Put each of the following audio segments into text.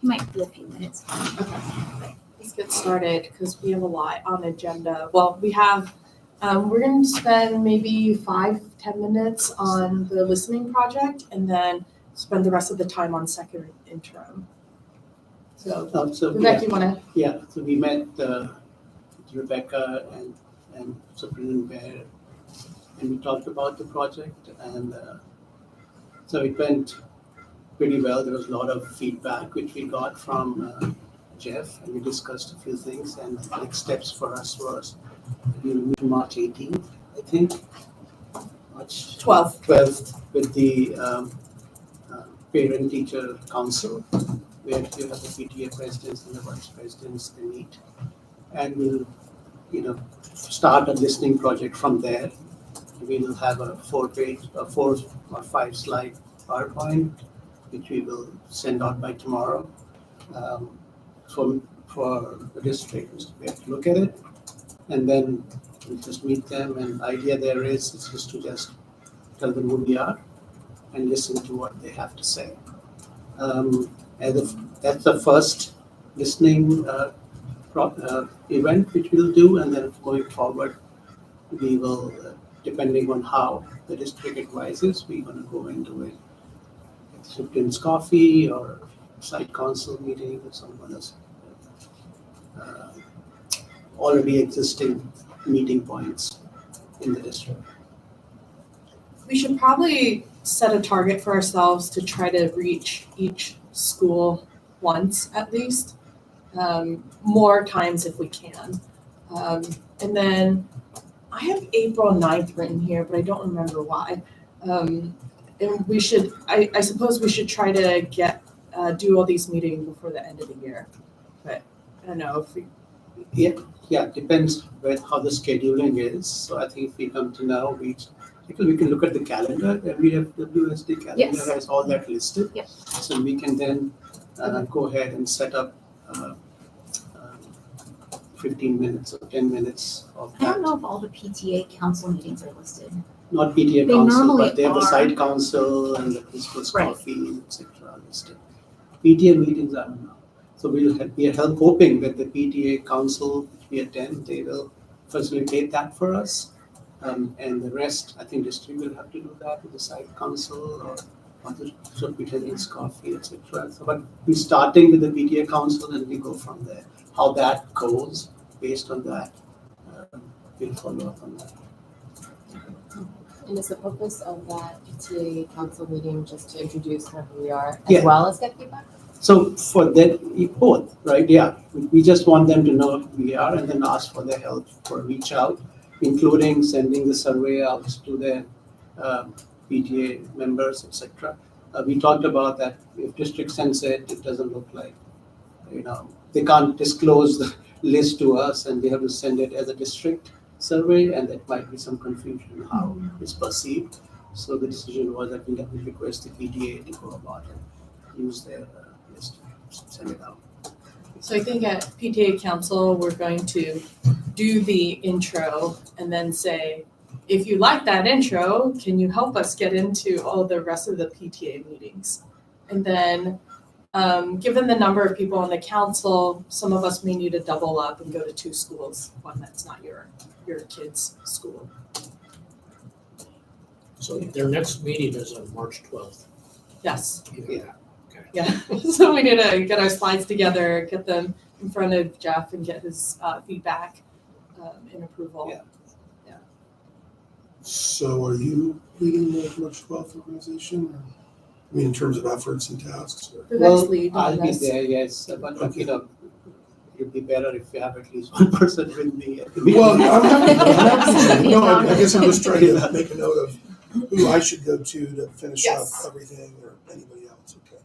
You might be a few minutes. Okay. Let's get started because we have a lot on the agenda. Well, we have, we're going to spend maybe 5-10 minutes on the listening project and then spend the rest of the time on second interim. So, Rebecca, you want to? Yeah, so we met Rebecca and Superintendent Bear, and we talked about the project, and so it went pretty well. There was a lot of feedback which we got from Jeff, and we discussed a few things, and the next steps for us was we'll meet March 18th, I think. March 12th with the Parent-Teacher Council, where you have the PTA presidents and the vice presidents, they meet. And we'll, start a listening project from there. We will have a 4 or 5 slide PowerPoint, which we will send out by tomorrow for the district. We have to look at it, and then we'll just meet them. And the idea there is just to tell them who we are and listen to what they have to say. That's the first listening event which we'll do, and then going forward, we will, depending on how the district advises, we're going to go into it. Superintendent's coffee or site council meeting or someone else. Already existing meeting points in the district. We should probably set a target for ourselves to try to reach each school once at least, more times if we can. And then I have April 9th written here, but I don't remember why. And we should, I suppose we should try to do all these meetings before the end of the year. But I don't know if we. Yeah, depends how the scheduling is. So I think if we come to now, we can look at the calendar. MVWSD calendar has all that listed. Yep. So we can then go ahead and set up 15 minutes or 10 minutes of that. I don't know if all the PTA council meetings are listed. Not PTA They council, normally but they have the are. site council and the principal's Right. coffee, etc. listed. PTA meetings, I don't know. So we are hoping that the PTA council which we attend, they will facilitate that for us. And the rest, I think district will have to do that with the site council or other superintendent's coffee, etc. So, but we're starting with the PTA council and we go from there. How that goes, based on that, we'll follow up on that. And is the purpose of that PTA council meeting just to introduce kind of who we are Yeah. as well as get feedback? So for that, both, right? Yeah, we just want them to know who we are and then ask for their help for reach out, including sending the survey out to their PTA members, etc. We talked about that if district sends it, it doesn't look like, they can't disclose the list to us and they have to send it as a district survey, and that might be some confusion how it's perceived. So the decision was that we have to request the PTA to go about and use their list, send it out. So I think at PTA council, we're going to do the intro and then say, if you like that intro, can you help us get into all the rest of the PTA meetings? And then, given the number of people on the council, some of us may need to double up and go to 2 schools, one that's not your kid's school. So their next meeting is on March 12th. Yes. Yeah. Yeah, so we need to get our slides together, get them in front of Jeff and get his feedback and approval. Yeah. So are you leading the March 12th organization? Or, I mean, in terms of efforts and tasks? Or? The Well, next lead on I'll be this. there, yes, but Okay. it'd be better if you have at least one person with me. Well, Absolutely. no, I guess I'm just trying to make a note of who I should go to finish Yes. up everything, or anybody else. Okay.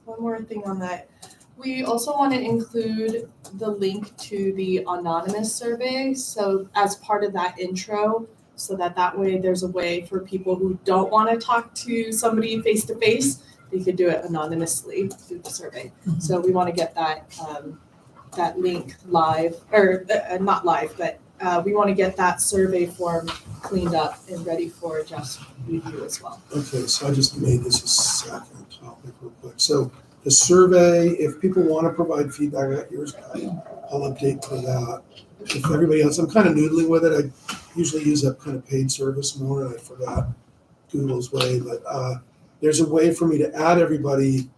One more thing on that. We also want to include the link to the anonymous survey. So as part of that intro, so that way there's a way for people who don't want to talk to somebody face to face, they could do it anonymously through the survey. So we want to get that link live, or not live, but we want to get that survey form cleaned up and ready for Jeff's review as well. Okay, so I just made this a second topic real quick. So the survey, if people want to provide feedback, I got yours, I'll update for that. If everybody else, I'm kind of noodling with it. I usually use that kind of paid service more, and I forgot Google's way, but there's a way for me to add everybody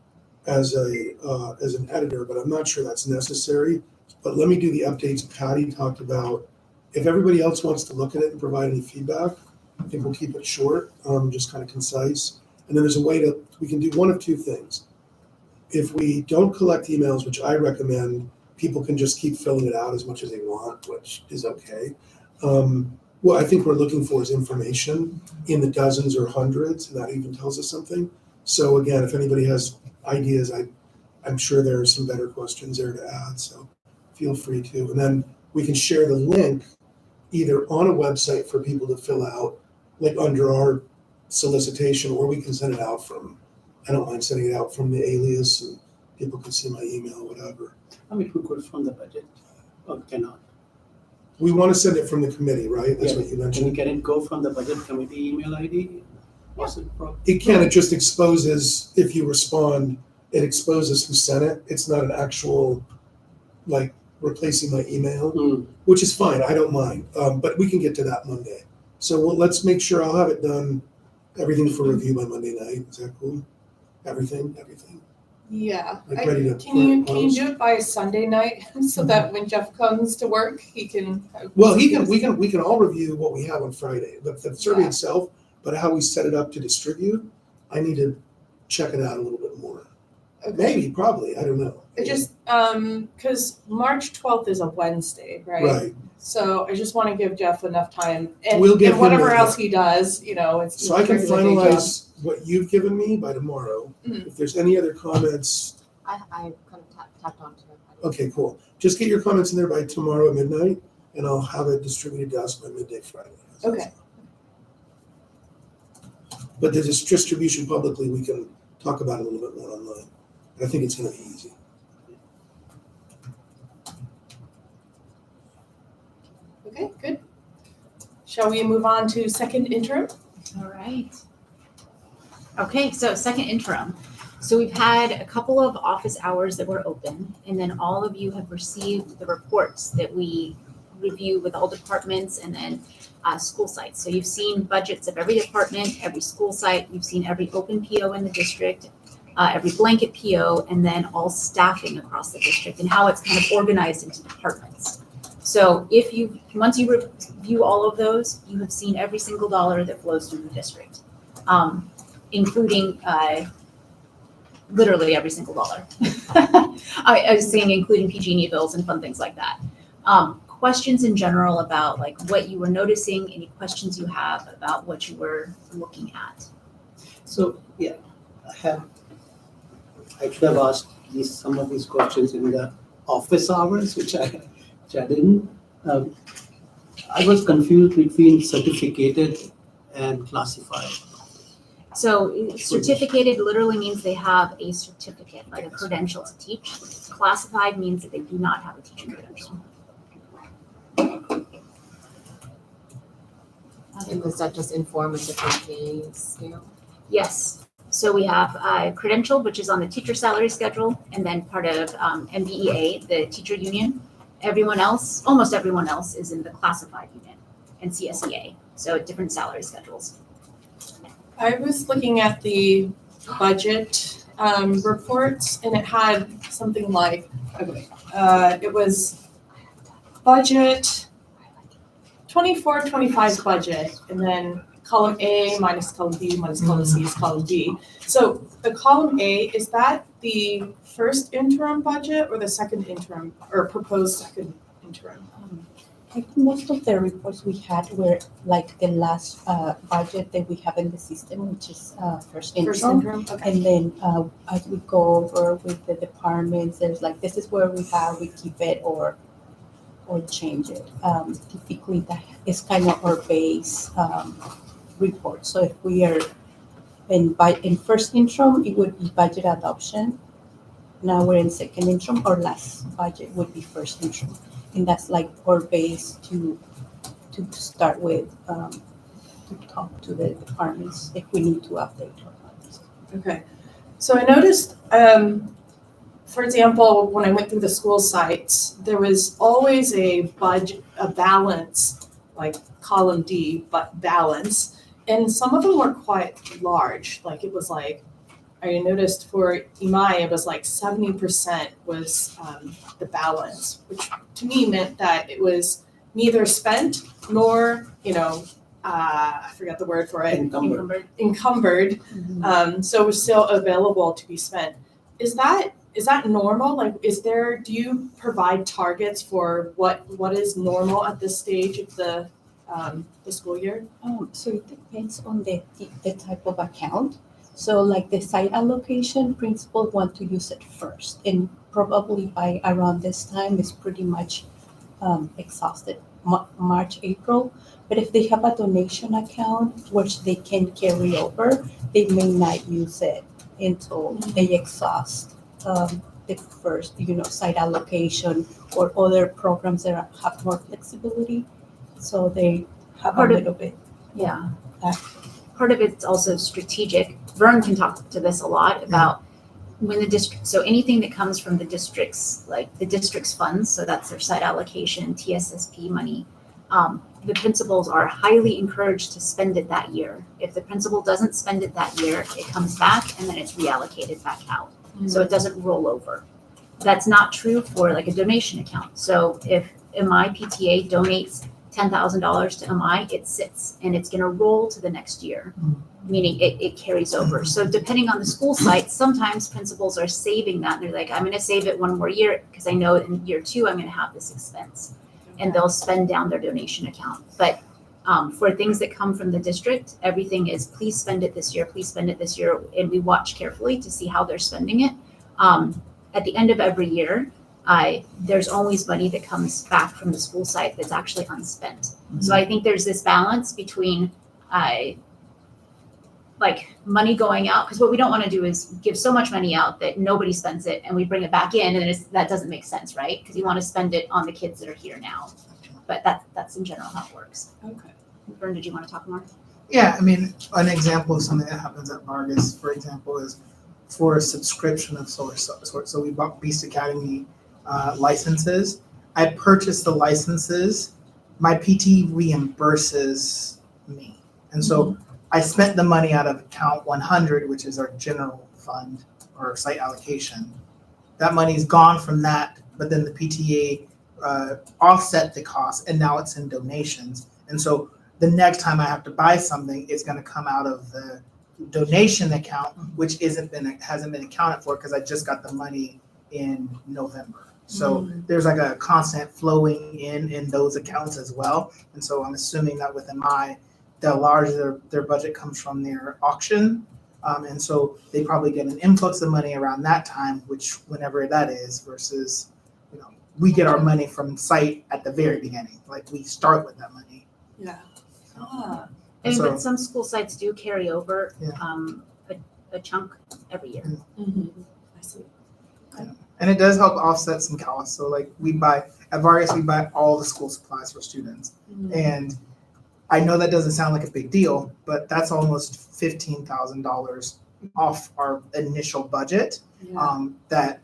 as an editor, but I'm not sure that's necessary. But let me do the updates Patty talked about. If everybody else wants to look at it and provide any feedback, I think we'll keep it short, just kind of concise. And then there's a way we can do one of two things. If we don't collect emails, which I recommend, people can just keep filling it out as much as they want, which is okay. What I think we're looking for is information in the dozens or hundreds, and that even tells us something. So again, if anybody has ideas, I'm sure there are some better questions there to add, so feel free to. And then we can share the link either on a website for people to fill out, like under our solicitation, or we can send it out from, I don't mind sending it out from the alias, and people can see my email, whatever. I mean, we could from the budget, or cannot. We want to send it from the committee, right? That's Yeah. what you Can mentioned. it go from the budget committee email ID? Was it pro- It can, it just exposes, if you respond, it exposes who sent it. It's not an actual, like, replacing my email, which is fine, I don't mind. But we can get to that Monday. So let's make sure I'll have it done, everything for review by Monday night. Is that cool? Everything? Yeah. Like ready to Can you post? do it by Sunday night so that when Jeff comes to work, he can? Well, we can all review what we have on Friday, but the survey Yeah. itself, but how we set it up to distribute, I need to check it out a little bit more. Okay. Maybe, probably, I don't know. It just, because March 12th is a Wednesday, right? Right, So I just want to give Jeff enough time and We'll give and whatever him else he does, it's. so I can regular day job. finalize what you've given me by tomorrow. Mhm. If there's any other comments, I kind of tapped onto it. okay, cool. Just get your comments in there by tomorrow at midnight, and I'll have it distributed to us by midday Friday. Okay. But the distribution publicly, we can talk about it a little bit more online. I think it's gonna be easy. Okay, good. Shall we move on to second interim? All right. Okay, so second interim. So we've had a couple of office hours that were open, and then all of you have received the reports that we review with all departments and then school sites. So you've seen budgets of every department, every school site, you've seen every open PO in the district, every blanket PO, and then all staffing across the district and how it's kind of organized into departments. So once you review all of those, you have seen every single dollar that flows through the district, including literally every single dollar. I was saying including PG&E bills and fun things like that. Questions in general about like what you were noticing, any questions you have about what you were looking at? So, yeah, I should have asked some of these questions in the office hours, which I didn't. I was confused between certificated and classified. So certificated literally means they have a certificate, like a credential to teach. Classified means that they do not have a teaching credential. And does that just inform a different pay scale? Yes. So we have credential, which is on the teacher salary schedule, and then part of MVEA, the teacher union. Everyone else, almost everyone else, is in the classified unit and CSEA. So different salary schedules. I was looking at the budget reports and it had something like, it was budget 24-25 budget, and then column A minus column B minus column C is column D. So the column A, is that the first interim budget or the second interim or proposed second interim? I think most of the reports we had were like the last budget that we have in the system, which is first First interim. interim, okay. And then as we go over with the departments, there's like, this is where we keep it or change it. Typically that is kind of our base report. So if we are in first interim, it would be budget adoption. Now we're in second interim, our last budget would be first interim. And that's like our base to to start with, to talk to the departments if we need to update our funds. Okay, so I noticed, for example, when I went through the school sites, there was always a budget, a balance, like column D, but balance. And some of them were quite large, like it was like, I noticed for Imai, it was like 70% was the balance, which to me meant that it was neither spent nor, I forgot the word for it, Encumbered. encumbered. So it was still available to be spent. Is that normal? Like, do you provide targets for what is normal at this stage of the school year? So it depends on the type of account. So like the site allocation, principals want to use it first, and probably by around this time it's pretty much exhausted, March, April. But if they have a donation account which they can carry over, they may not use it until they exhaust the first, site allocation or other programs that have more flexibility. So they have Part a of- little bit. Yeah. That- Part of it's also strategic. Vern can talk to this a lot about when the district, so anything that comes from the district's, like the district's funds, so that's their site allocation, TSSP money, the principals are highly encouraged to spend it that year. If the principal doesn't spend it that year, it comes back and then it's reallocated back out. So it doesn't roll over. That's not true for like a donation account. So if MI PTA donates $10,000 to MI, it sits and it's gonna roll to the next year, meaning it carries over. So depending on the school site, sometimes principals are saving that. And they're like, I'm gonna save it one more year because I know in year 2, I'm gonna have this expense. And they'll spend down their donation account. But for things that come from the district, everything is please spend it this year, please spend it this year. And we watch carefully to see how they're spending it. At the end of every year, there's always money that comes back from the school site that's actually unspent. So I think there's this balance between like money going out, because what we don't want to do is give so much money out that nobody spends it and we bring it back in, and that doesn't make sense, right? Because you want to spend it on the kids that are here now. But that's in general how it works. Okay. Vern, did you want to talk more? Yeah, I mean, an example of something that happens at Vargas, for example, is for a subscription of sort. So we bought Beast Academy licenses. I purchased the licenses. My PT reimburses me. And so I spent the money out of account 100, which is our general fund or site allocation. That money's gone from that, but then the PTA offset the cost, and now it's in donations. And so the next time I have to buy something, it's going to come out of the donation account, which hasn't been accounted for because I just got the money in November. So there's like a constant flowing in those accounts as well. And so I'm assuming that with MI, the larger their budget comes from their auction. And so they probably get an influx of money around that time, which whenever that is, versus, we get our money from site at the very beginning. Like we start with that money. Yeah. But some school sites do carry over Yeah. a chunk every year. I see. And it does help offset some costs. So like at Vargas, we buy all the school supplies for students. And I know that doesn't sound like a big deal, but that's almost $15,000 off our initial budget that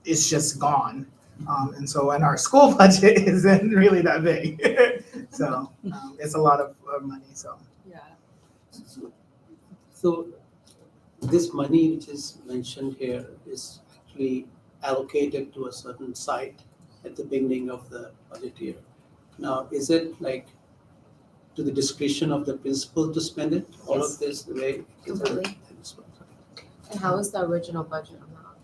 is just gone. And our school budget isn't really that big. So it's a lot of money. So Yeah. So this money which is mentioned here is actually allocated to a certain site at the beginning of the budget year. Now, is it like to the discretion of the principal to spend it, all Yes. of this, the way? Completely. And how is the original budget amount?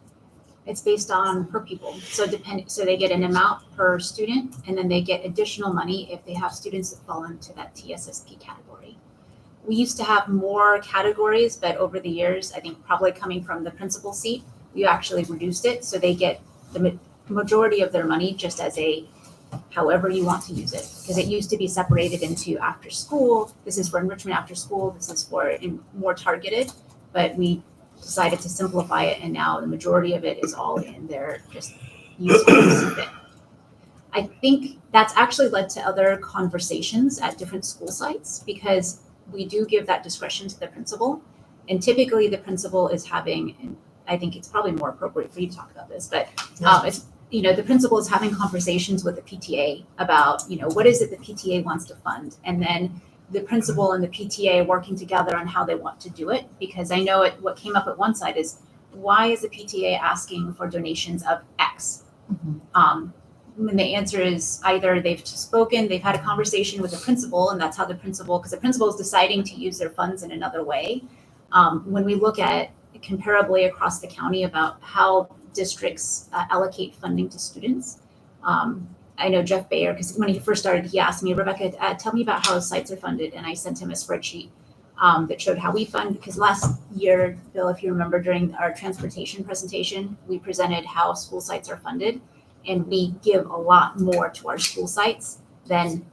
It's based on per pupil. So they get an amount per student, and then they get additional money if they have students that fall into that TSSP category. We used to have more categories, but over the years, I think probably coming from the principal seat, we actually reduced it. So they get the majority of their money just as however you want to use it. Because it used to be separated into after school. This is for enrichment after school. This is for more targeted. But we decided to simplify it, and now the majority of it is all in there, just use it. I think that's actually led to other conversations at different school sites because we do give that discretion to the principal. And typically the principal is having, and I think it's probably more appropriate for you to talk about this, but it's, the principal is having conversations with the PTA about, what is it the PTA wants to fund? And then the principal and the PTA working together on how they want to do it. Because I know what came up at one side is, why is the PTA asking for donations of X? And the answer is either they've spoken, they've had a conversation with the principal, and that's how the principal, because the principal is deciding to use their funds in another way. When we look at comparably across the county about how districts allocate funding to students, I know Jeff Bayer, because when he first started, he asked me, Rebecca, tell me about how sites are funded. And I sent him a spreadsheet that showed how we fund, because last year, Bill, if you remember, during our transportation presentation, we presented how school sites are funded. And we give a lot more to our school sites than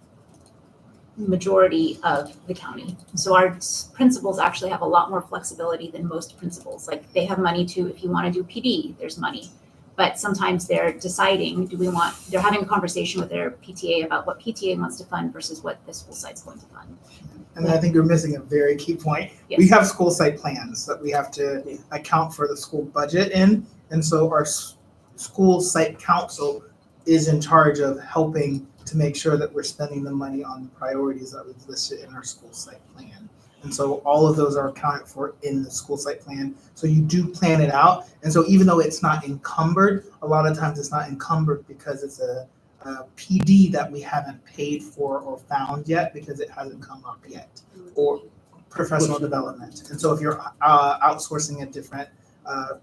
majority of the county. So our principals actually have a lot more flexibility than most principals. Like they have money to, if you want to do PD, there's money. But sometimes they're deciding, they're having a conversation with their PTA about what PTA wants to fund versus what the school site's going to fund. And I think you're missing a very key point. Yes. We have school site plans that we have to account for the school budget in. And so our school site council is in charge of helping to make sure that we're spending the money on the priorities that we've listed in our school site plan. And so all of those are accounted for in the school site plan. So you do plan it out. And so even though it's not encumbered, a lot of times it's not encumbered because it's a PD that we haven't paid for or found yet because it hasn't come up yet, or professional development. And so if you're outsourcing a different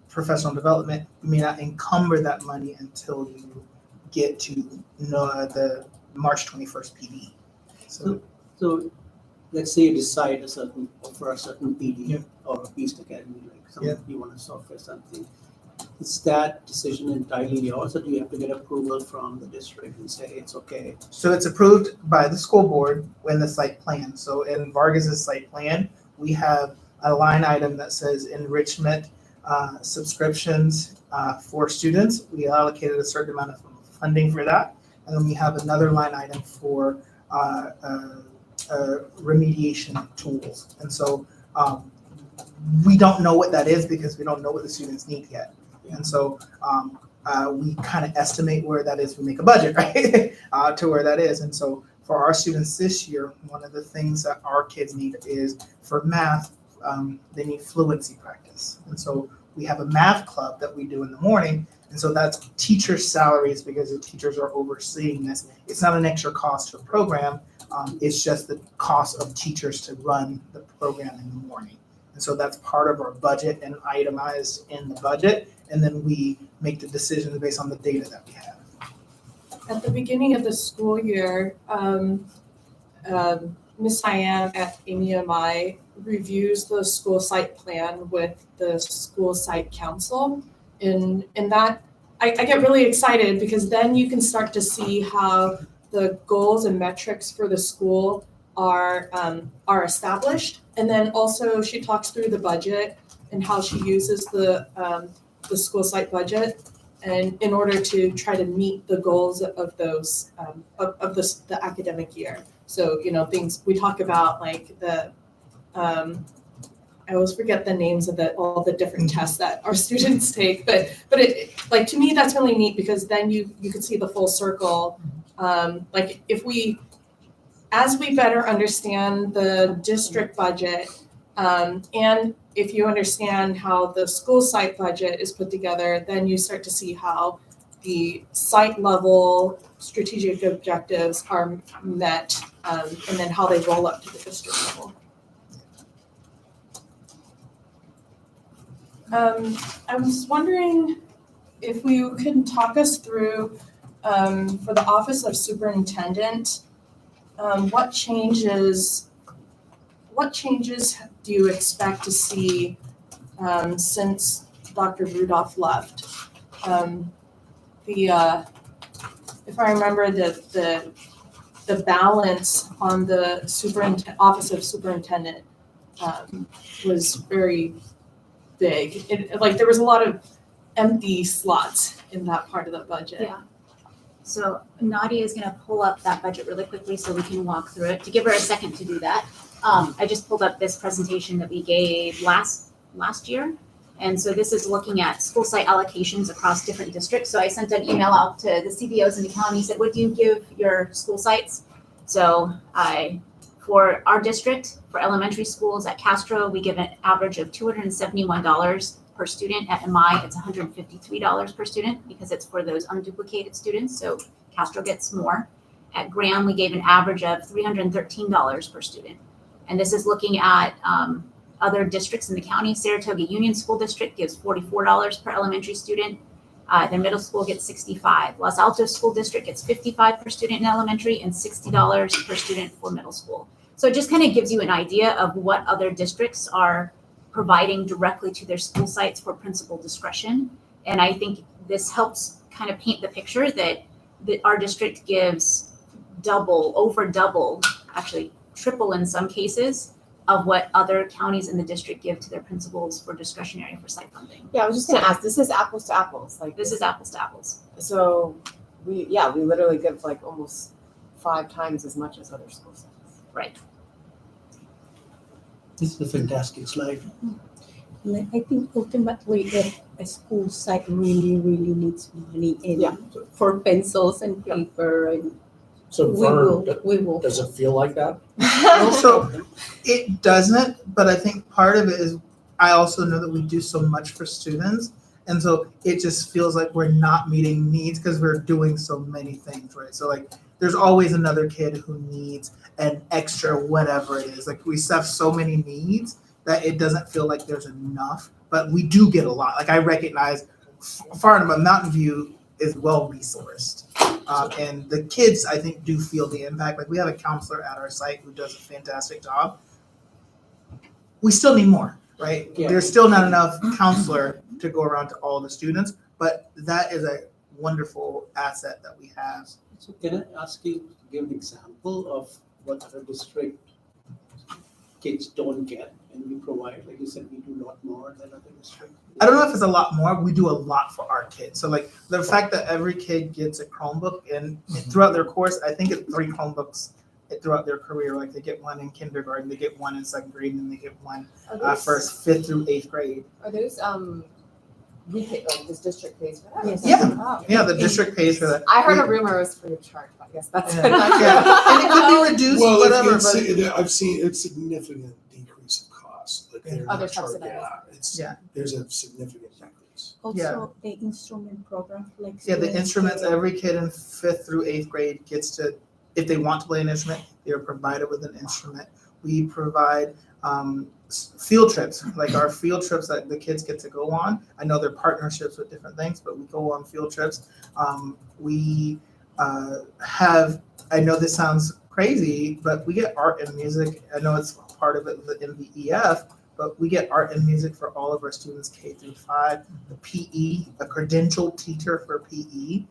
professional development, you may not encumber that money until you get to the March 21st PD. So let's say you decide for a certain PD or a Beast Academy, like you want to software something. Is that decision entirely yours, or do you have to get approval from the district and say it's okay? So it's approved by the school board when the site plan. So in Vargas's site plan, we have a line item that says enrichment subscriptions for students. We allocated a certain amount of funding for that. And then we have another line item for remediation tools. And so we don't know what that is because we don't know what the students need yet. And so we kind of estimate where that is. We make a budget, right, to where that is. And so for our students this year, one of the things that our kids need is for math, they need fluency practice. And so we have a math club that we do in the morning. And so that's teacher salaries because the teachers are overseeing this. It's not an extra cost to a program. It's just the cost of teachers to run the program in the morning. And so that's part of our budget and itemized in the budget. And then we make the decisions based on the data that we have. At the beginning of the school year, Ms. Siam at AMI reviews the school site plan with the school site council. And that, I get really excited because then you can start to see how the goals and metrics for the school are established. And then also she talks through the budget and how she uses the school site budget and in order to try to meet the goals of those of the academic year. So, things we talk about like the I always forget the names of all the different tests that our students take, but it, like, to me, that's really neat because then you can see the full circle. Like as we better understand the district budget, and if you understand how the school site budget is put together, then you start to see how the site level strategic objectives are met, and then how they roll up to the district level. I was wondering if you can talk us through, for the Office of Superintendent, what changes do you expect to see since Dr. Rudolph left? If I remember, the balance on the Office of Superintendent was very big. Like there was a lot of empty slots in that part of the budget. Yeah. So Nadia is gonna pull up that budget really quickly so we can walk through it. To give her a second to do that, I just pulled up this presentation that we gave last year. And so this is looking at school site allocations across different districts. So I sent an email out to the CBOs in the county, said, what do you give your school sites? So for our district, for elementary schools at Castro, we give an average of $271 per student. At MI, it's $153 per student because it's for those unduplicated students. So Castro gets more. At Graham, we gave an average of $313 per student. And this is looking at other districts in the county. Saratoga Union School District gives $44 per elementary student. Their middle school gets $65. Los Altos School District gets $55 per student in elementary and $60 per student for middle school. So it just kind of gives you an idea of what other districts are providing directly to their school sites for principal discretion. And I think this helps kind of paint the picture that our district gives over double, actually triple in some cases, of what other counties in the district give to their principals for discretionary for site funding. Yeah, I was just gonna ask, this is apples to apples, like. This is apples to apples. So we literally give like almost 5 times as much as other school sites. Right. This is a fantastic slide. Like, I think ultimately if a school site really, really needs money Yeah. for pencils and paper and So Vern, we will. does it feel like that? Also, it doesn't, but I think part of it is I also know that we do so much for students. And so it just feels like we're not meeting needs because we're doing so many things, right? So like there's always another kid who needs an extra whatever it is. Like we have so many needs that it doesn't feel like there's enough, but we do get a lot. Like I recognize far enough, Mountain View is well resourced. And the kids, I think, do feel the impact. Like we have a counselor at our site who does a fantastic job. We still need more, right? Yeah. There's still not enough counselor to go around to all the students, but that is a wonderful asset that we have. So can I ask you to give an example of what other district kids don't get and we provide? Like you said, we do a lot more than other districts. I don't know if it's a lot more. We do a lot for our kids. So like the fact that every kid gets a Chromebook and throughout their course, I think it's 3 Chromebooks throughout their career. Like they get one in kindergarten, they get one in 2nd grade, and they get one for 5th through 8th grade. Are those we pay, like this district pays for that? Yes. Yeah. Oh. Yeah, the district pays for that. I heard a rumor it was free of charge, but I guess that's Yeah. good. Yeah. And it could be reduced, Well, whatever, I've seen a significant decrease of cost, like they're Other not charged, subsidies. there's a significant decrease. Also, the instrument program, like. Yeah, the instruments, every kid in 5th through 8th grade gets to, if they want to play an instrument, they're provided with an instrument. We provide field trips, like our field trips that the kids get to go on. I know they're partnerships with different things, but we go on field trips. We have, I know this sounds crazy, but we get art and music. I know it's part of it with the MVEF, but we get art and music for all of our students K through 5. The PE, a credentialed teacher for PE,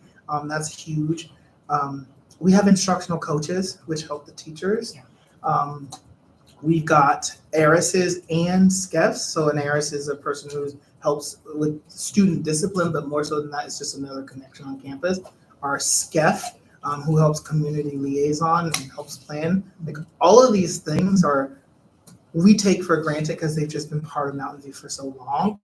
that's huge. We have instructional coaches, which help the teachers. We've got ARISs and SCEFs. So an ARIS is a person who helps with student discipline, but more so than that, it's just another connection on campus. Our SCEF, who helps community liaison and helps plan. Like all of these things we take for granted because they've just been part of Mountain View for so long.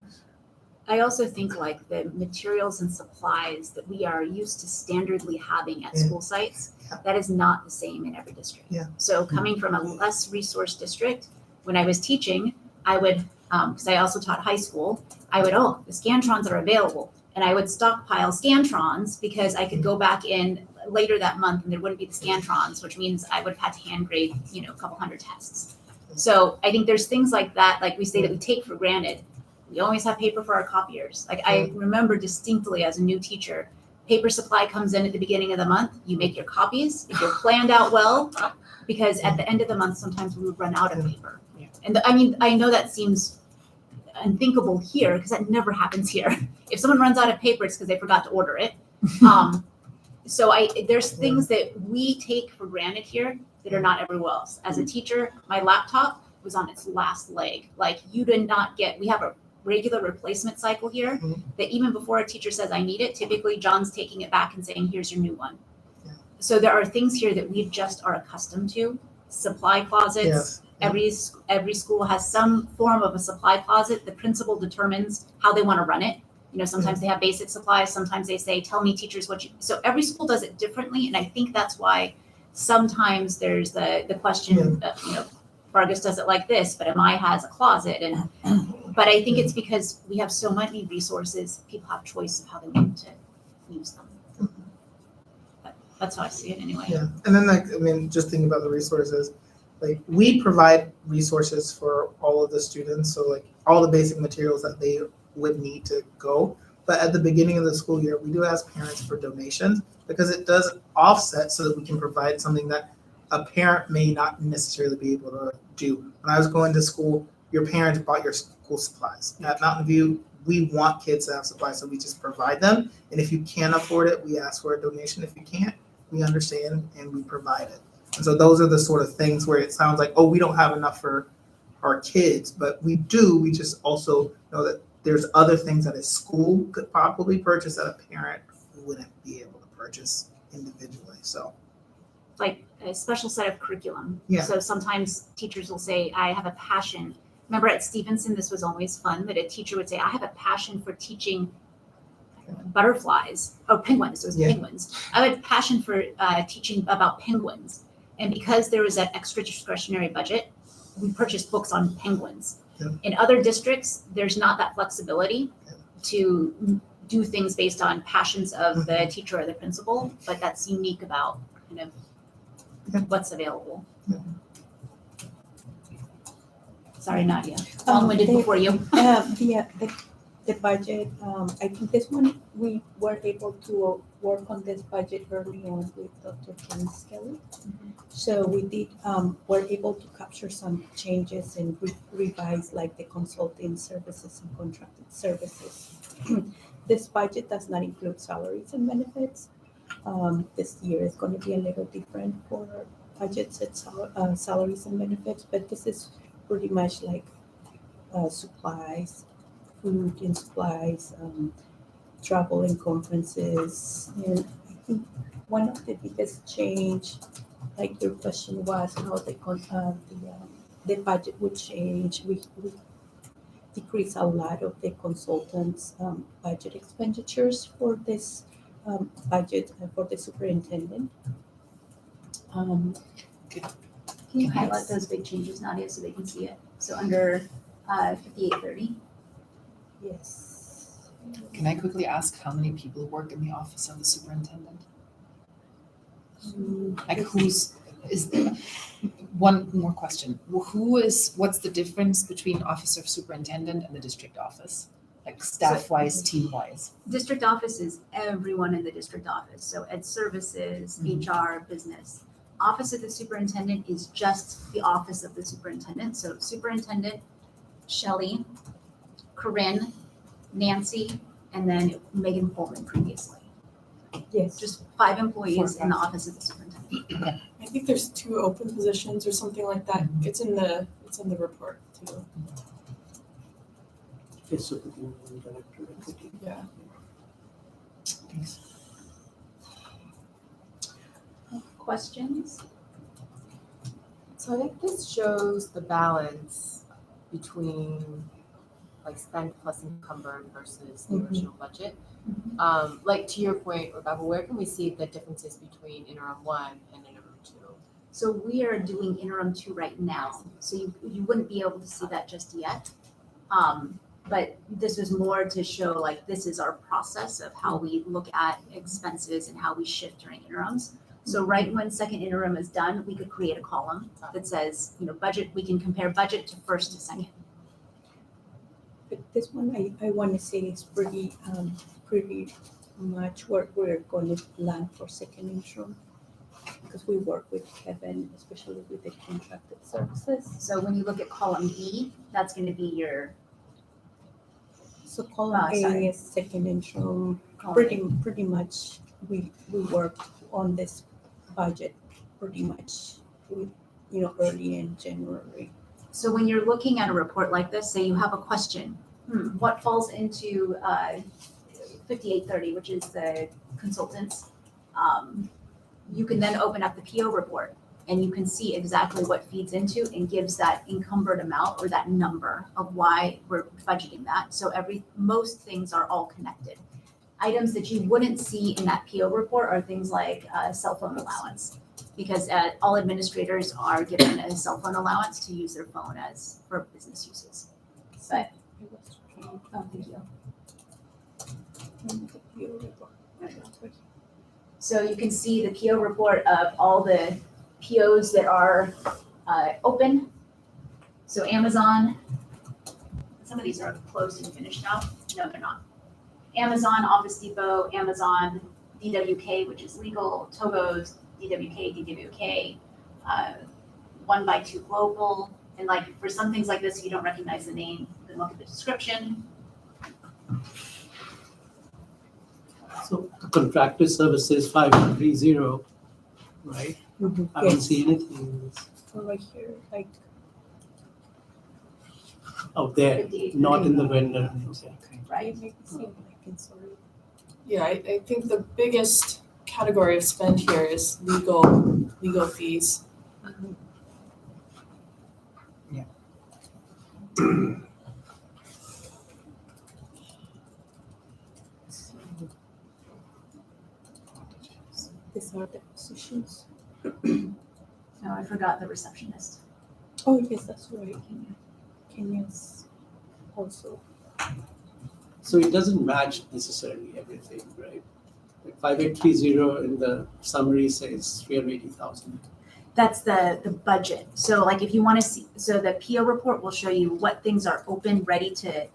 I also think like the materials and supplies that we are used to standardly having at school sites, that is not the same in every district. Yeah. So coming from a less resource district, when I was teaching, I would, because I also taught high school, I would, the Scantrons are available. And I would stockpile Scantrons because I could go back in later that month and there wouldn't be the Scantrons, which means I would have had to hand grade, a couple hundred tests. So I think there's things like that, like we say that we take for granted. We always have paper for our copiers. Like I remember distinctly as a new teacher, paper supply comes in at the beginning of the month. You make your copies if you're planned out well, because at the end of the month, sometimes we would run out of paper. Yeah. And I know that seems unthinkable here because that never happens here. If someone runs out of paper, it's because they forgot to order it. So there's things that we take for granted here that are not everywhere else. As a teacher, my laptop was on its last leg. Like you did not get, we have a regular replacement cycle here, Mhm. that even before a teacher says, I need it, typically John's taking it back and saying, here's your new one. Yeah. So there are things here that we just are accustomed to, supply closets. Yes. Every school has some form of a supply closet. The principal determines how they want to run it. You know, sometimes they have basic supplies, sometimes they say, tell me teachers what you, so every school does it differently. And I think that's why sometimes there's the question, you know, Vargas does it like this, but MI has a closet. And, but I think it's because we have so many resources, people have choice of how they want to use them. But that's how I see it anyway. Yeah, and then like, I mean, just thinking about the resources, like we provide resources for all of the students, so like all the basic materials that they would need to go. But at the beginning of the school year, we do ask parents for donations because it does offset so that we can provide something that a parent may not necessarily be able to do. When I was going to school, your parents bought your school supplies. At Mountain View, we want kids to have supplies, so we just provide them. And if you can't afford it, we ask for a donation. If you can't, we understand and we provide it. And so those are the sort of things where it sounds like, oh, we don't have enough for our kids, but we do. We just also know that there's other things that a school could probably purchase that a parent wouldn't be able to purchase individually. So Like a special set of curriculum. Yeah. So sometimes teachers will say, I have a passion. Remember at Stevenson, this was always fun, that a teacher would say, I have a passion for teaching butterflies, or penguins, it was Yeah. penguins. I have a passion for teaching about penguins. And because there was that extra discretionary budget, we purchased books on penguins. Yeah. In other districts, there's not that flexibility to do things based on passions of the teacher or the principal, but that's unique about kind of what's available. Yeah. Sorry, Nadia. Long-winded the- before you. The budget, I think this one, we were able to work on this budget early on with Dr. James Kelly. So we did, were able to capture some changes and revise like the consulting services and contracted services. This budget does not include salaries and benefits. This year is going to be a little different for budgets and salaries and benefits, but this is pretty much like supplies, food and supplies, travel and conferences. And I think one of the biggest change, like your question was how the budget would change. We decrease a lot of the consultants' budget expenditures for this budget for the superintendent. Can you highlight those big changes, Nadia, so they can see it? So under 5830. Yes. Can I quickly ask how many people work in the office of the superintendent? Like one more question. What's the difference between office of superintendent and the district office? Like staff-wise, team-wise? District office is everyone in the district office. So ed services, HR, business. Office of the superintendent is just the office of the superintendent. So superintendent, Shelley, Corinne, Nancy, and then Megan Pullman previously. Yes. Just 5 employees in the office of the superintendent. I think there's 2 open positions or something like that. It's in the report too. Yes, superintendent, director, deputy. Yeah. Thanks. Questions? So I think this shows the balance between like spend plus encumbered versus the original budget. Like to your point, Rebecca, where can we see the differences between interim 1 and interim 2? So we are doing interim 2 right now. So you wouldn't be able to see that just yet. But this was more to show like this is our process of how we look at expenses and how we shift during interims. So right when second interim is done, we could create a column that says, budget, we can compare budget to first to second. But this one, I want to say is pretty much where we're going to land for second interim. Because we work with Kevin, especially with the contracted services. So when you look at column B, that's going to be your So column A sorry. is second interim. column. Pretty much we work on this budget pretty much early in January. So when you're looking at a report like this, say you have a question, what falls into 5830, which is the consultants, you can then open up the PO report and you can see exactly what feeds into and gives that encumbered amount or that number of why we're budgeting that. So most things are all connected. Items that you wouldn't see in that PO report are things like cell phone allowance, because all administrators are given a cell phone allowance to use their phone for business uses. But, oh, thank you. So you can see the PO report of all the POs that are open. So Amazon, some of these are closed and finished now. No, they're not. Amazon, Office Depot, Amazon, DWK, which is legal, Togo's, DWK, 1x2 Global. And like for some things like this, if you don't recognize the name, then look at the description. So the contractor services 5130, right? I don't see anything in this. Right here, like, Oh, there, 58. not in the vendor. Okay. Right. maybe see if I can sort it. Yeah, I think the biggest category of spend here is legal fees. These are the positions. No, I forgot the receptionist. Oh, yes, that's right. Kenya's also. So it doesn't match necessarily everything, right? Like 5830 in the summary says 380,000. That's the budget. So like if you want to see, so the PO report will show you what things are open, ready to,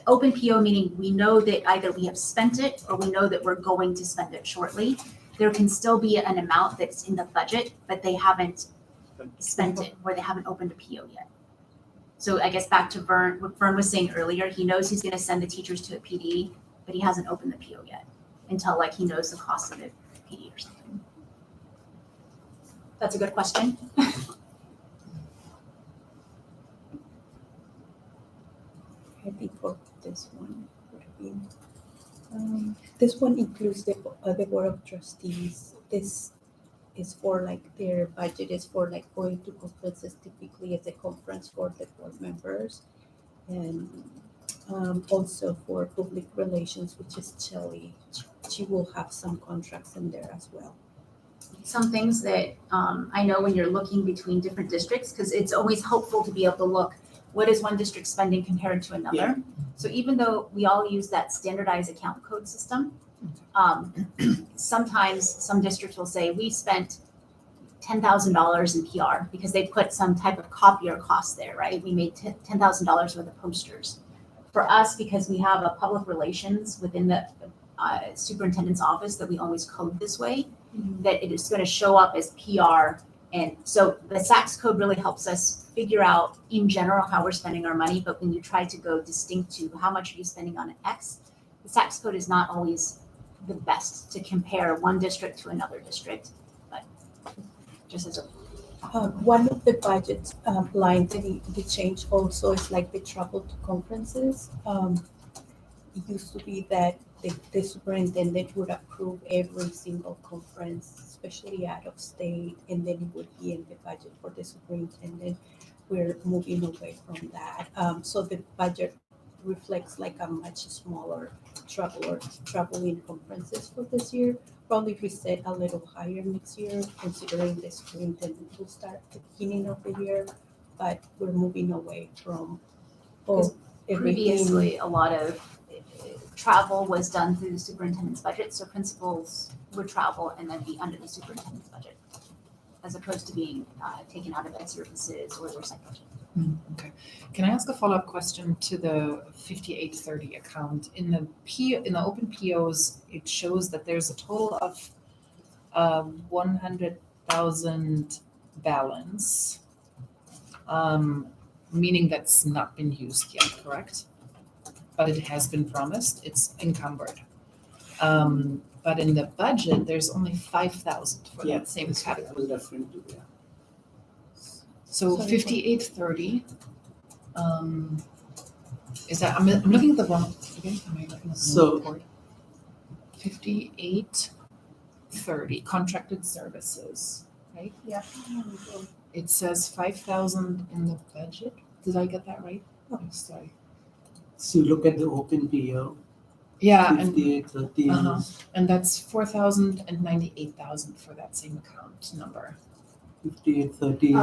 open PO meaning we know that either we have spent it or we know that we're going to spend it shortly. There can still be an amount that's in the budget, but they haven't spent it or they haven't opened a PO yet. So I guess back to Vern, what Vern was saying earlier, he knows he's going to send the teachers to a PD, but he hasn't opened the PO yet until like he knows the cost of the PD or something. That's a good question. I think for this one would be, this one includes the board of trustees. This is for like their budget is for like going to conferences typically as a conference for the board members. And also for public relations, which is Shelley. She will have some contracts in there as well. Some things that I know when you're looking between different districts, because it's always helpful to be able to look, what is one district spending compared to another? Yeah. So even though we all use that standardized account code system, sometimes some districts will say, we spent $10,000 in PR because they put some type of copier cost there, right? We made $10,000 worth of posters. For us, because we have a public relations within the superintendent's office that we always code this way, that it is going to show up as PR. And so the SACS code really helps us figure out in general how we're spending our money. But when you try to go distinct to how much are you spending on X, the SACS code is not always the best to compare one district to another district. But just as a One of the budget lines that the change also is like the travel to conferences. It used to be that the superintendent would approve every single conference, especially out of state, and then it would be in the budget for the superintendent. We're moving away from that. So the budget reflects like a much smaller traveling conferences for this year. Probably reset a little higher next year, considering the superintendent will start at the beginning of the year, but we're moving away from everything. previously, a lot of travel was done through the superintendent's budget, so principals would travel and then be under the superintendent's budget, as opposed to being taken out of ed services or their site budget. Okay. Can I ask a follow-up question to the 5830 account? In the open POs, it shows that there's a total of 100,000 balance, meaning that's not been used yet, correct? But it has been promised, it's encumbered. But in the budget, there's only 5,000 for that same category. I was referring to, yeah. So Sorry, 5830, Is that, I'm looking at the wrong, okay, am I looking at the wrong So- report? 5830 contracted services, right? Yeah. It says 5,000 in the budget. Did I get that right? Oh, sorry. So you look at the open PO, Yeah, and 5830 Uh-huh. is and that's 4,000 and 98,000 for that same account number. 5830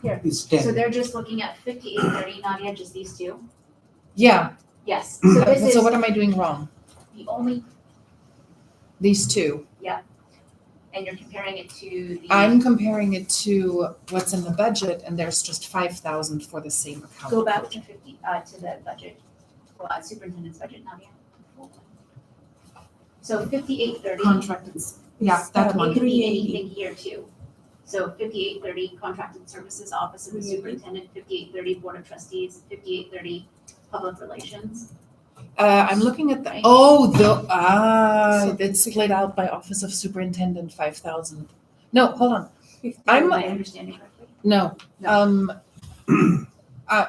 Here. is So 10. they're just looking at 5830, Nadia, just these two? Yeah. Yes, so this is So what am I doing wrong? the only, These two. and you're comparing it to the. I'm comparing it to what's in the budget, and there's just 5,000 for the same account. Go back to to the budget, superintendent's budget, Nadia. So 5830. Contracted, yeah, that It one. could be anything here too. So 5830 contracted services, office of the superintendent, 5830 board of trustees, 5830 public relations. I'm looking at the, Right. it's split out by office of superintendent, 5,000. No, hold on, I'm- Am I understanding correctly? no, No.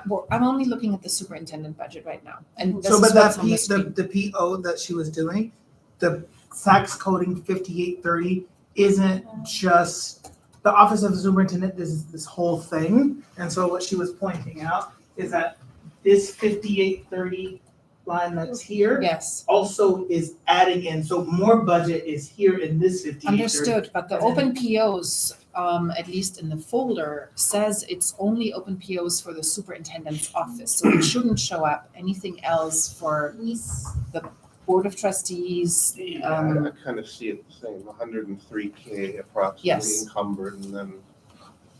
well, I'm only looking at the superintendent budget right now, and this So, is but that what's on the screen. the PO that she was doing, the fax coding 5830 isn't just, the office of the superintendent is this whole thing. And so what she was pointing out is that this 5830 line that's here Yes, also is adding in, so more budget is here in this 5830. understood, but the open POs, at least in the folder, says it's only open POs for the superintendent's office, so it shouldn't show up anything else for the board of trustees. I kind of see it the same, 103K approximately Yes. encumbered, and then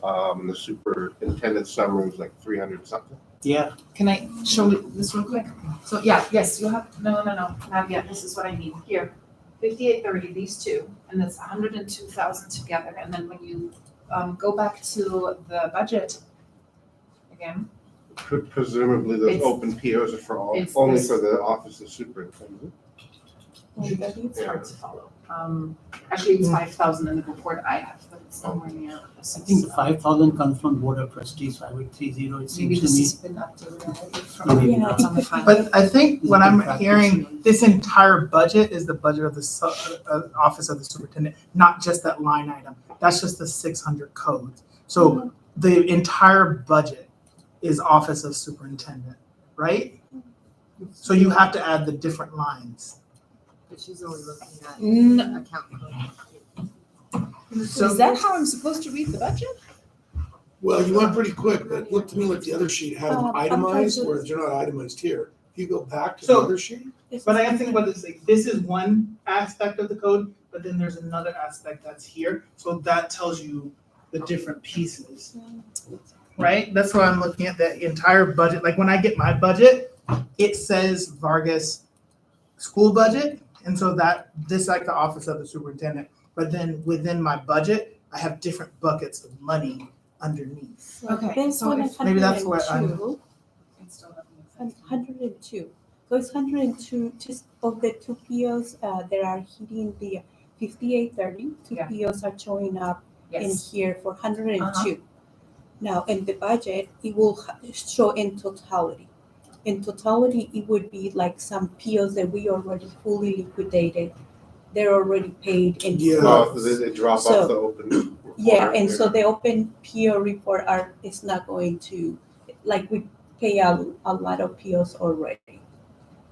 the superintendent summary was like 300 something. Yeah, Can I show you this real quick? So, yeah, yes, you have, no, not yet, this is what I mean, here, 5830, these two, and that's 102,000 together, and then when you, go back to the budget, again, Presumably those It's- open POs are for all, it's only this- for the office of superintendent. it's hard to follow. Actually, it's 5,000 in the report I have, but it's somewhere near. I think the 5,000 comes from board of trustees, 5830 it Maybe seems to this me. has been updated already from Maybe Yeah, what's on the file. But I think what I'm Contracted hearing, service. this entire budget is the budget of the office of the superintendent, not just that line item. That's just the 600 codes. So the entire budget is office of superintendent, right? So you have to add the different lines. But she's only looking at No. account code. So Is that how I'm supposed to read the budget? Well, you went pretty quick, but it looked to me like the other sheet had them I'm itemized, trying to- whereas they're not itemized here. If you go back to the So- other sheet, But I gotta think about this, like, this is one aspect of the code, but then there's another aspect that's here, so that tells you the different pieces. Right, that's why I'm looking at the entire budget, like, when I get my budget, it says Vargas school budget, and so that, this like the office of the superintendent, but then within my budget, I have different buckets of money underneath. Okay, This so one if- is Maybe that's what I'm- 102. So it's 102, just of the two POs that are hitting the 5830, two Yeah. POs are showing up in Yes. here for 102. Now, in the budget, it will show in totality. In totality, it would be like some POs that we already fully liquidated. They're already paid in Yeah. Oh, full. they drop So- off the open. Yeah, report and so there. the open PO report is not going to, like, we pay a lot of POs already.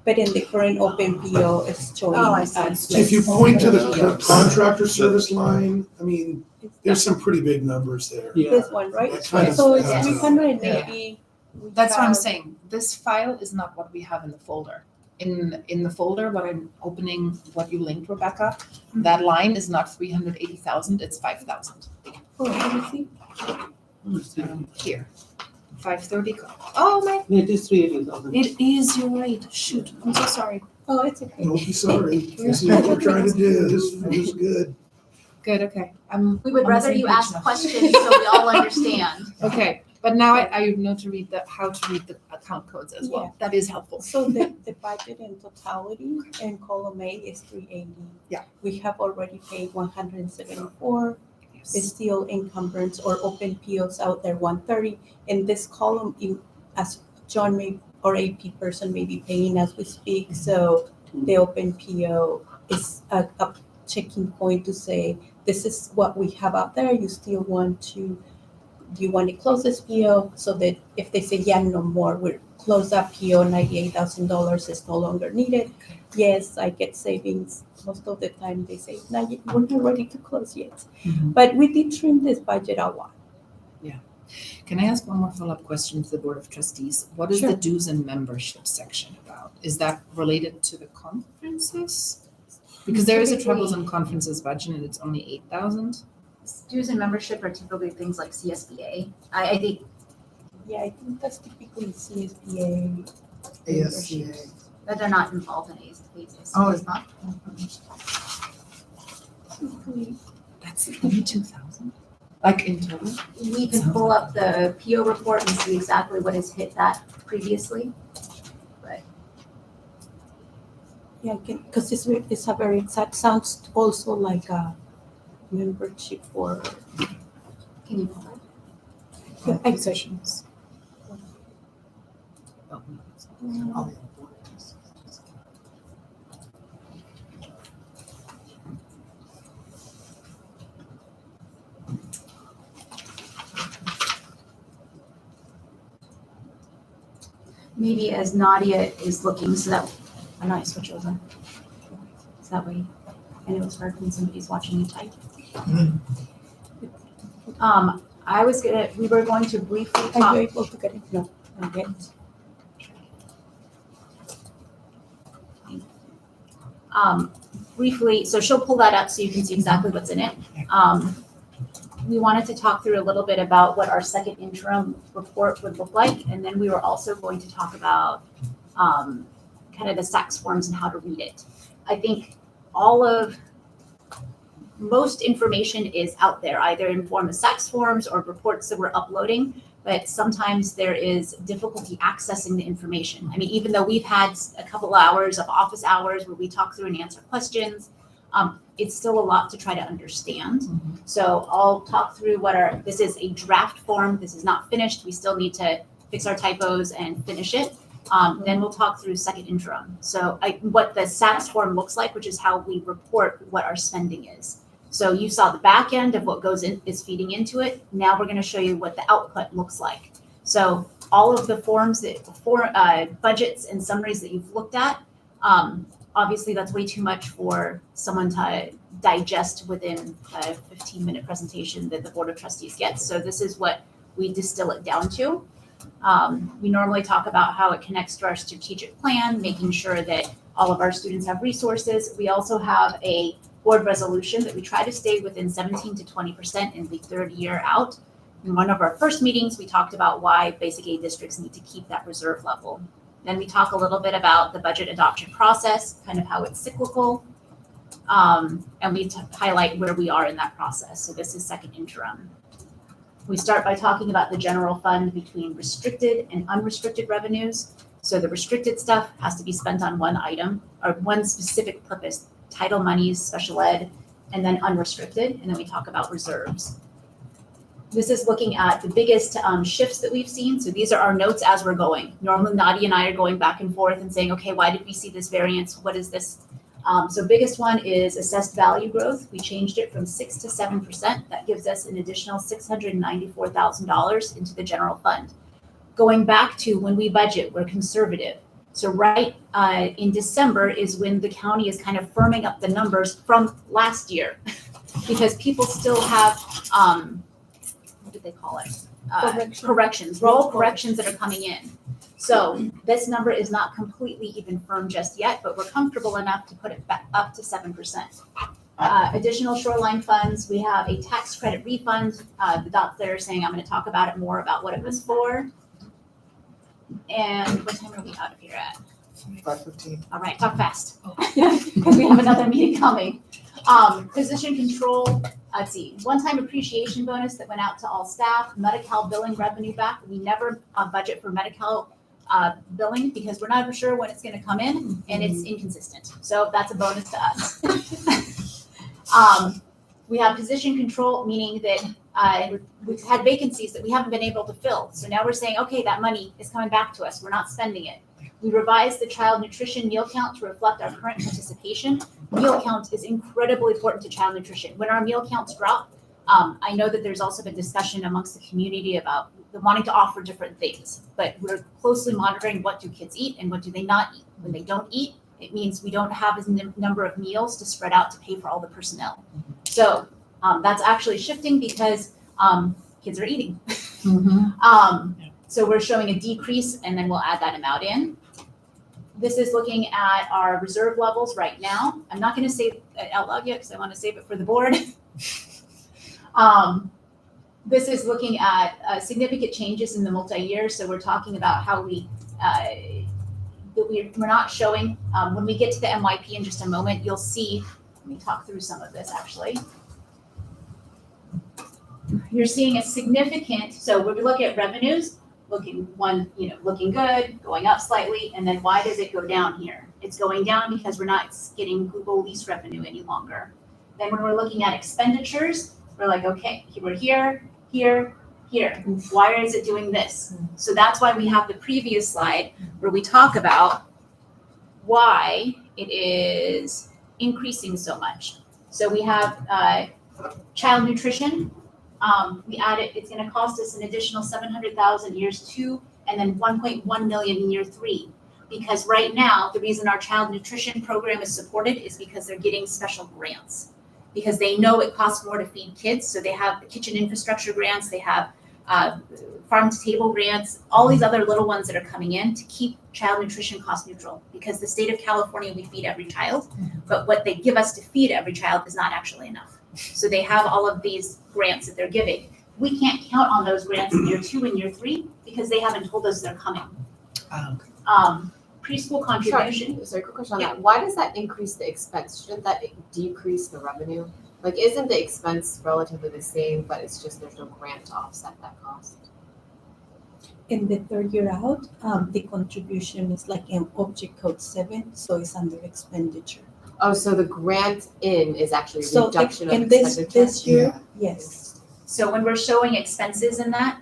But in the current open PO, it's showing. Oh, I see. us if you less. point to the contractor service line, I mean, It's there's some pretty big numbers there. Yeah, This one, right? That kind of So it's adds up. 380. we That's what I'm have- saying. This file is not what we have in the folder. In the folder, what I'm opening, what you linked, Rebecca, that line is not 380,000, it's 5,000. Oh, let me see. Here, 530. Oh my, it is 380,000. it is, you're right. Shoot, I'm so sorry. Oh, it's okay. Don't be sorry. This is what we're trying to do. This is good. Good, okay. We would on the rather same you page ask now. questions so we all understand. Okay, but now I know to read how to read the account codes as well. That is helpful. So the budget in totality in column A is 380. Yeah. We have already paid 174. It's still encumbrance or open POs out there 130. In this column, as John made our AP person may be paying as we speak, so the open PO is a checking point to say, this is what we have out there, you still want to, do you want to close this PO? So that if they say, yeah, no more, we'll close that PO, $98,000 is no longer needed. Yes, I get savings. Most of the time they say, no, we're not ready to close yet. But we did trim this budget a lot. Can I ask one more follow-up question to the Board of Trustees? What is the Sure. dues and membership section about? Is that related to the conferences? Because there is a travels and conferences budget and it's only 8,000. Dues and membership are typically things like CSBA. I think Yeah, I think that's typically CSBA. ASCA. that they're not involved in ASBA. Oh, it's not? That's 22,000? Like in total? We can pull up the PO report and see exactly what has hit that previously. Yeah, because it's a very, that sounds also like a membership for. Can you pull it? Yeah, I- Positions. Oh, no. Oh, Maybe as Nadia is looking, so that, I know I switch over. So that way, I know it's hard when somebody's watching you type. We were going to briefly Are you talk. able to get it? No, not yet. Briefly, so she'll pull that up so you can see exactly what's in it. We wanted to talk through a little bit about what our second interim report would look like, and then we were also going to talk about kind of the SACS forms and how to read it. I think most information is out there, either in form of SACS forms or reports that we're uploading, but sometimes there is difficulty accessing the information. I mean, even though we've had a couple hours of office hours where we talk through and answer questions, it's still a lot to try to understand. So I'll talk through this is a draft form. This is not finished. We still need to fix our typos and finish it. Then we'll talk through second interim. So what the SACS form looks like, which is how we report what our spending is. So you saw the back end of what is feeding into it. Now we're going to show you what the output looks like. So all of the forms budgets and summaries that you've looked at, obviously that's way too much for someone to digest within a 15-minute presentation that the Board of Trustees gets. So this is what we distill it down to. We normally talk about how it connects to our strategic plan, making sure that all of our students have resources. We also have a board resolution that we try to stay within 17 to 20% in the third year out. In one of our first meetings, we talked about why basic aid districts need to keep that reserve level. Then we talk a little bit about the budget adoption process, kind of how it's cyclical, and we highlight where we are in that process. So this is second interim. We start by talking about the general fund between restricted and unrestricted revenues. So the restricted stuff has to be spent on one item or one specific purpose, title monies, special ed, and then unrestricted. And then we talk about reserves. This is looking at the biggest shifts that we've seen. So these are our notes as we're going. Normally Nadia and I are going back and forth and saying, okay, why did we see this variance? What is this? So biggest one is assessed value growth. We changed it from 6 to 7%. That gives us an additional $694,000 into the general fund. Going back to when we budget, we're conservative. So right in December is when the county is kind of firming up the numbers from last year because people still have, what do they call it? Corrections, roll corrections that are coming in. So this number is not completely even firm just yet, but we're comfortable enough to put it back up to 7%. Additional shoreline funds, we have a tax credit refund. The dot there saying I'm going to talk about it more about what it was for. And what time are we out of here at? 5:15. All right, talk fast. Because we have another meeting coming. Position control, let's see, one-time appreciation bonus that went out to all staff, Medi-Cal billing revenue back. We never budget for Medi-Cal billing because we're not ever sure when it's going to come in and it's inconsistent. So that's a bonus to us. We have position control, meaning that we've had vacancies that we haven't been able to fill. So now we're saying, okay, that money is coming back to us. We're not spending it. We revised the child nutrition meal count to reflect our current participation. Meal count is incredibly important to child nutrition. When our meal counts drop, I know that there's also been discussion amongst the community about wanting to offer different things, but we're closely monitoring what do kids eat and what do they not eat. When they don't eat, it means we don't have as number of meals to spread out to pay for all the personnel. So that's actually shifting because kids are eating. So we're showing a decrease, and then we'll add that amount in. This is looking at our reserve levels right now. I'm not going to say it out loud yet because I want to save it for the board. This is looking at significant changes in the multi-year. So we're talking about how we're not showing. When we get to the MYP in just a moment, you'll see. Let me talk through some of this actually. You're seeing a significant. So when we look at revenues, looking good, going up slightly, and then why does it go down here? It's going down because we're not getting Google lease revenue any longer. Then when we're looking at expenditures, we're like, okay, we're here. Why is it doing this? So that's why we have the previous slide where we talk about why it is increasing so much. So we have child nutrition. We added, it's going to cost us an additional $700,000 years 2, and then $1.1 million in year 3. Because right now, the reason our child nutrition program is supported is because they're getting special grants. Because they know it costs more to feed kids, so they have the kitchen infrastructure grants, they have farm to table grants, all these other little ones that are coming in to keep child nutrition cost neutral. Because the state of California, we feed every child, but what they give us to feed every child is not actually enough. So they have all of these grants that they're giving. We can't count on those grants in year 2 and year 3 because they haven't told us they're coming. Preschool contribution. Sorry, quick question on that. Why does that increase the expense? Shouldn't that decrease the revenue? Like, isn't the expense relatively the same, but it's just there's no grant to offset that cost? In the third year out, the contribution is like in object code 7, so it's under expenditure. Oh, so the grant in is actually a So reduction of in expenditure? this year, yes. So when we're showing expenses in that,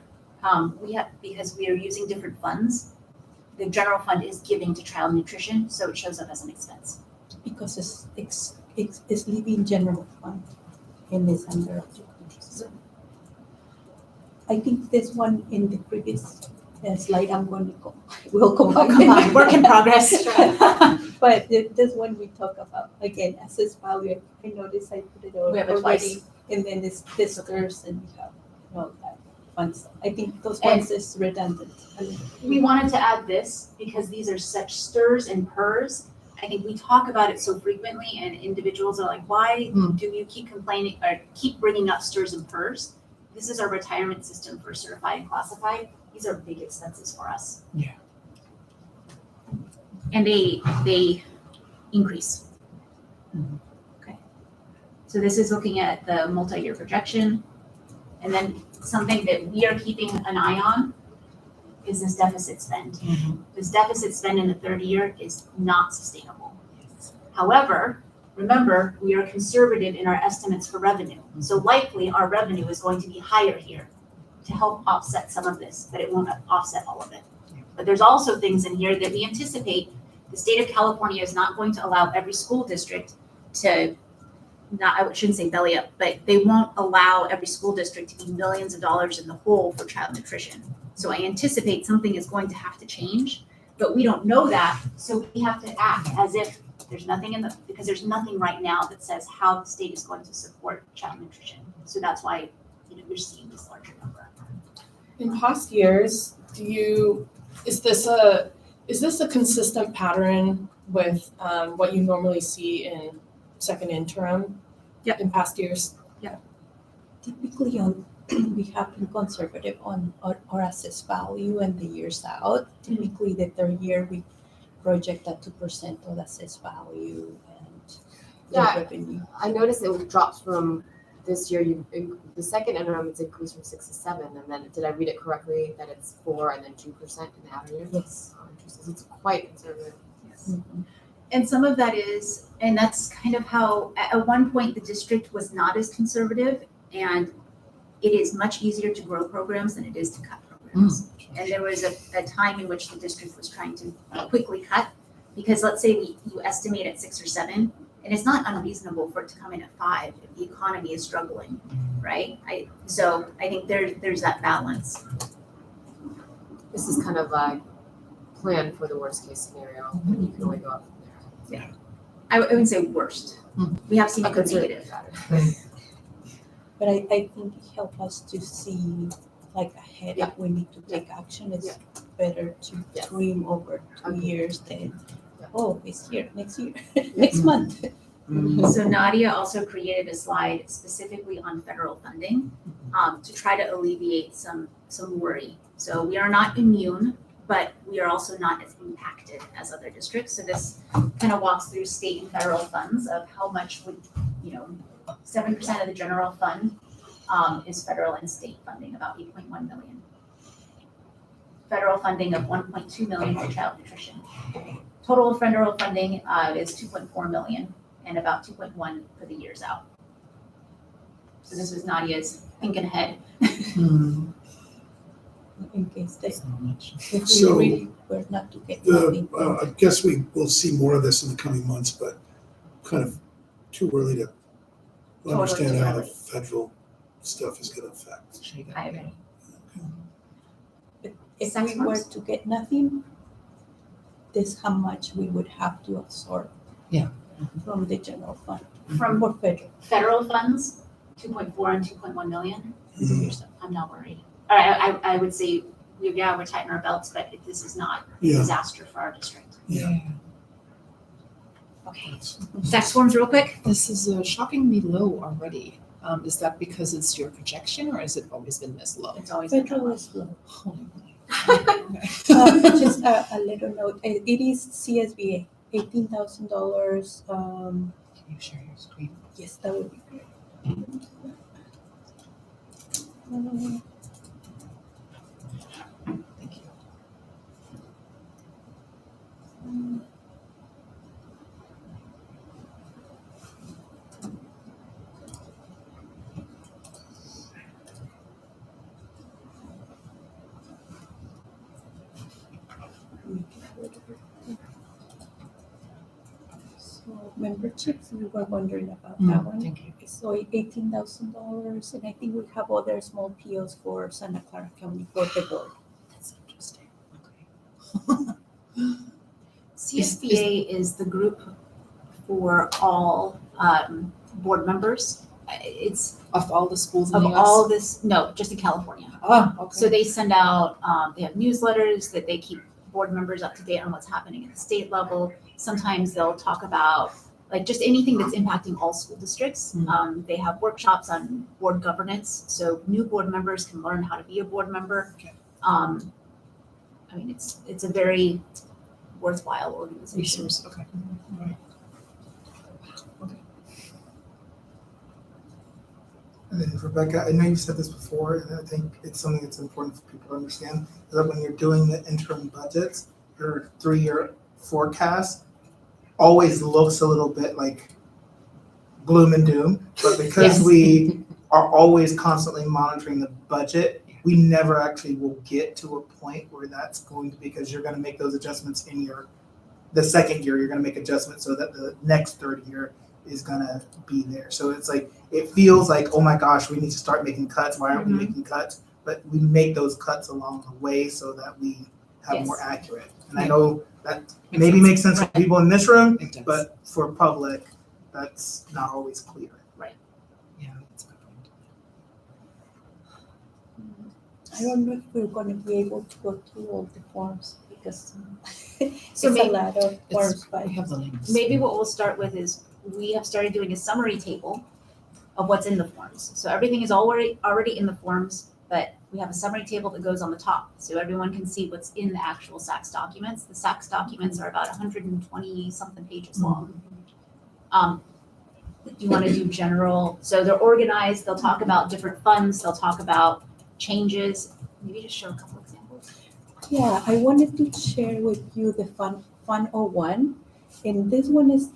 because we are using different funds, the general fund is giving to child nutrition, so it shows up as an expense. Because it's leaving general fund and it's under object. I think this one in the previous slide, we'll come back. Work in progress. But this one we talk about, again, assess value. I noticed I put it We have it already, twice. and then it's visitors and we have all that fun stuff. I think those ones is redundant. We wanted to add this because these are such stirs and purrs. I think we talk about it so frequently and individuals are like, why do you keep complaining or keep bringing up stirs and purrs? This is our retirement system for certified and classified. These are big expenses for us. Yeah. And they increase. Okay. So this is looking at the multi-year projection. And then something that we are keeping an eye on is this deficit spend. This deficit spend in the third year is not sustainable. However, remember, we are conservative in our estimates for revenue. So likely our revenue is going to be higher here to help offset some of this, but it won't offset all of it. But there's also things in here that we anticipate the state of California is not going to allow every school district to, I shouldn't say belly up, but they won't allow every school district to be millions of dollars in the hole for child nutrition. So I anticipate something is going to have to change, but we don't know that. So we have to act as if there's nothing because there's nothing right now that says how the state is going to support child nutrition. So that's why, you're seeing this larger number. In past years, is this a consistent pattern with what you normally see in second interim? Yeah. In past years? Typically we have been conservative on our assessed value and the years out. Typically the third year we project at 2% of assessed value and the revenue. I noticed it drops from this year. The second interim it's increased from 6 to 7, and then did I read it correctly that it's 4 and then 2% in the outer years? Yes. Oh, interesting. So it's quite conservative. Yes. And some of that is, and that's kind of how at one point the district was not as conservative, and it is much easier to grow programs than it is to cut programs. And there was a time in which the district was trying to quickly cut, because let's say you estimate at 6 or 7, and it's not unreasonable for it to come in at 5 if the economy is struggling, right? So I think there's that balance. This is kind of like plan for the worst case scenario, and you can only go up from there. I wouldn't say worst. We have seen it go negative. But I think it helps us to see like ahead if we need to take action. It's better to dream over 2 years than, oh, it's here, next year, next month. So Nadia also created a slide specifically on federal funding to try to alleviate some worry. So we are not immune, but we are also not as impacted as other districts. So this kind of walks through state and federal funds of how much would, 7% of the general fund is federal and state funding, about 8.1 million. Federal funding of 1.2 million for child nutrition. Total federal funding is 2.4 million and about 2.1 for the years out. So this was Nadia's thinking ahead. In case they, if we So, really were not to get nothing. I guess we will see more of this in the coming months, but kind of too early to understand how the federal stuff is gonna affect. I agree. If we were to get nothing, this how much we would have to absorb. Yeah. From the general fund, From for federal. federal funds, 2.4 and 2.1 million. I'm not worried. All right, I would say, we're tightening our belts, but this is not a Yeah. disaster for our district. Yeah. Okay, tax forms real quick. This is shockingly low already. Is that because it's your projection or has it always been this low? It's always been Federal low. is low. Holy moly. Just a little note, it is CSBA, $18,000. Can you share your screen? Yes, that would be great. Thank you. So memberships, we were wondering about that one. Thank you. So $18,000, and I think we have other small POs for Santa Clara County for the board. That's interesting. Okay. CSBA is the group for all board members. It's Of all the schools in of the US? all this, no, just in California. Oh, okay. So they send out, they have newsletters that they keep board members up to date on what's happening at the state level. Sometimes they'll talk about like just anything that's impacting all school districts. They have workshops on board governance, so new board members can learn how to be a board member. Okay. I mean, it's a very worthwhile organization. Resource, okay. All right. And then Rebecca, I know you've said this before, and I think it's something that's important for people to understand, is that when you're doing the interim budgets, your 3-year forecast always looks a little bit like gloom and doom, but because Yes. we are always constantly monitoring the budget, we never actually will get to a point where that's going to, because you're gonna make those adjustments in the second year, you're gonna make adjustments so that the next third year is gonna be there. So it's like, it feels like, oh my gosh, we need to start making cuts. Why aren't we making cuts? But we make those cuts along the way so that we have Yes. more accurate. And I know that maybe makes sense for people in this room, It does. but for public, that's not always clear. Yeah, that's a good point. I don't know if we're gonna be able to go through all the forms because it's So a maybe- lot of forms, but We have the links. Maybe what we'll start with is we have started doing a summary table of what's in the forms. So everything is already in the forms, but we have a summary table that goes on the top so everyone can see what's in the actual SACS documents. The SACS documents are about 120 something pages long. Do you want to do general? So they're organized. They'll talk about different funds. They'll talk about changes. Maybe just show a couple examples. yeah, I wanted to share with you the Fund 01. And this one is,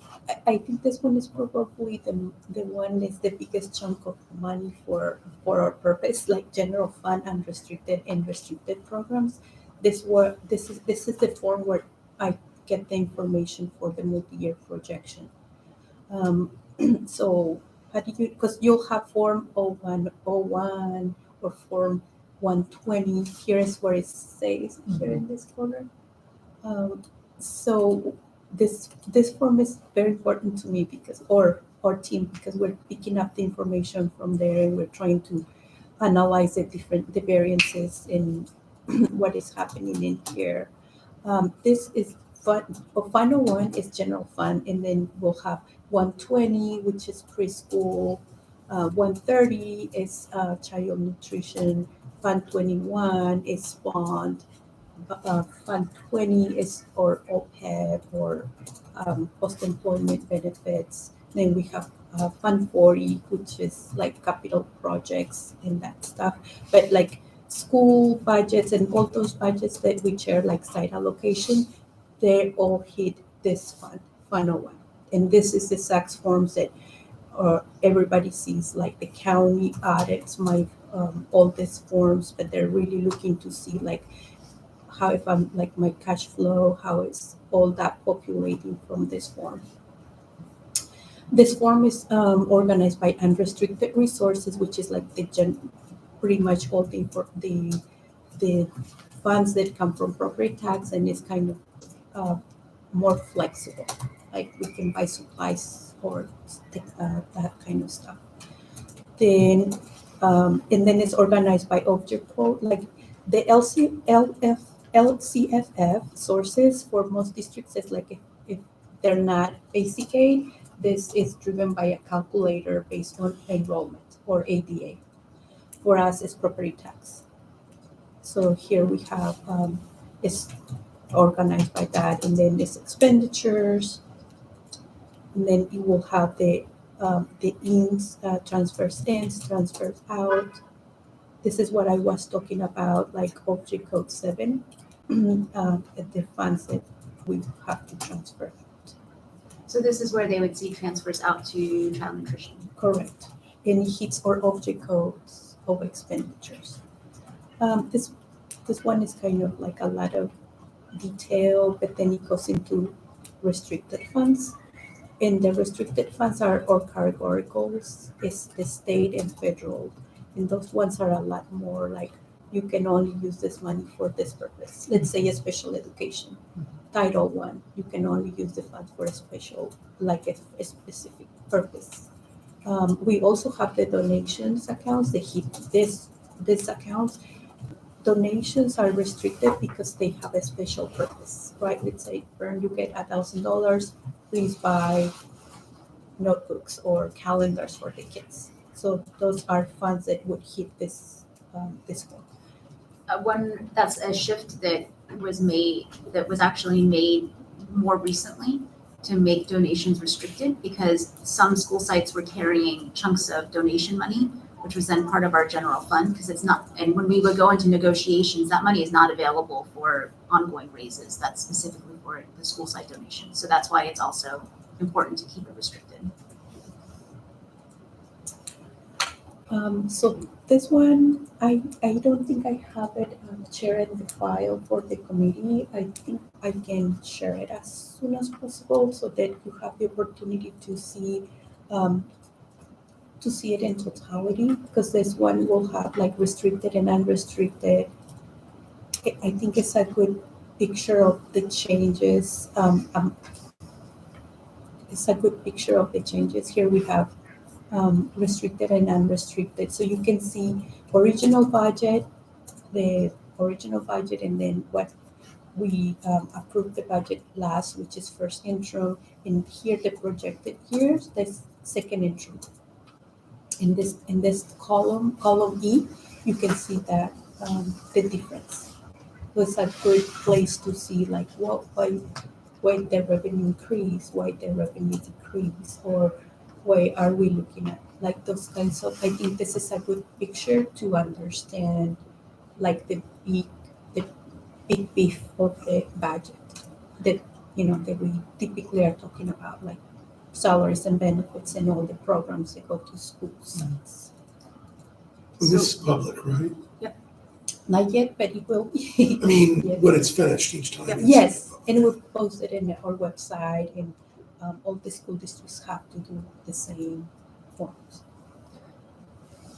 I think this one is probably the one is the biggest chunk of money for our purpose, like general fund, unrestricted and restricted programs. This is the form where I get the information for the multi-year projection. So how do you, because you'll have form 01, or form 120. Here is where it says here in this corner. So this form is very important to me because or our team, because we're picking up the information from there and we're trying to analyze the variances in what is happening in here. This is fun. Final one is general fund, and then we'll have 120, which is preschool. 130 is child nutrition. Fund 21 is bond. Fund 20 is or OPEB or post-employment benefits. Then we have Fund 40, which is like capital projects and that stuff. But like school budgets and all those budgets that we share, like site allocation, they all hit this fund, final one. And this is the SACS forms that everybody sees, like the county audits all these forms, but they're really looking to see like how, if I'm like my cash flow, how is all that populating from this form. This form is organized by unrestricted resources, which is like pretty much all the funds that come from property tax, and it's kind of more flexible. Like we can buy supplies or that kind of stuff. Then and then it's organized by object code, like the LCFF sources for most districts is like if they're not basic aid, this is driven by a calculator based on enrollment or ADA. For us, it's property tax. So here we have it's organized by that, and then it's expenditures, and then you will have the ins, transfers ins, transfers out. This is what I was talking about, like object code 7, the funds that we have to transfer. So this is where they would see transfers out to child nutrition. Correct. And it hits our object codes of expenditures. This one is kind of like a lot of detail, but then it goes into restricted funds. And the restricted funds are our categoricals, is the state and federal. And those ones are a lot more like you can only use this money for this purpose. Let's say a special education. Title I, you can only use the funds for a special, like a specific purpose. We also have the donations accounts, they hit this accounts. Donations are restricted because they have a special purpose, right? Let's say, Bern, you get $1,000, please buy notebooks or calendars for the kids. So those are funds that would hit this one. One that's a shift that was actually made more recently to make donations restricted, because some school sites were carrying chunks of donation money, which was then part of our general fund, because it's not, and when we would go into negotiations, that money is not available for ongoing raises. That's specifically for the school site donations. So that's why it's also important to keep it restricted. So this one, I don't think I have it shared in the file for the committee. I think I can share it as soon as possible so that you have the opportunity to see it in totality, because this one will have like restricted and unrestricted. I think it's a good picture of the changes. It's a good picture of the changes. Here we have restricted and unrestricted. So you can see original budget, and then what we approved the budget last, which is first interim, and here the projected years, that's second interim. In this column E, you can see that the difference. So it's a good place to see like why the revenue increase, why the revenue decrease, or why are we looking at like those kinds of. I think this is a good picture to understand like the big beef of the budget, that we typically are talking about, like salaries and benefits and all the programs that go to schools. This is public, right? Not yet, but it will be. I mean, Yes. when it's finished each time. it's- Yes, and we'll post it in our website, and all the school districts have to do the same forms.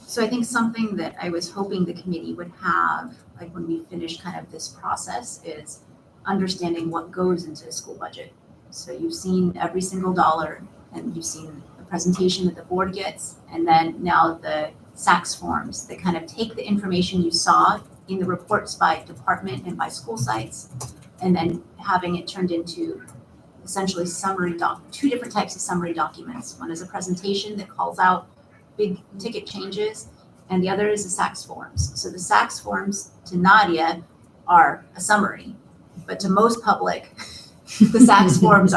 So I think something that I was hoping the committee would have, like when we finish kind of this process, is understanding what goes into a school budget. So you've seen every single dollar, and you've seen the presentation that the board gets, and then now the SACS forms that kind of take the information you saw in the reports by department and by school sites, and then having it turned into essentially two different types of summary documents. One is a presentation that calls out big ticket changes, and the other is the SACS forms. So the SACS forms to Nadia are a summary, but to most public, the SACS forms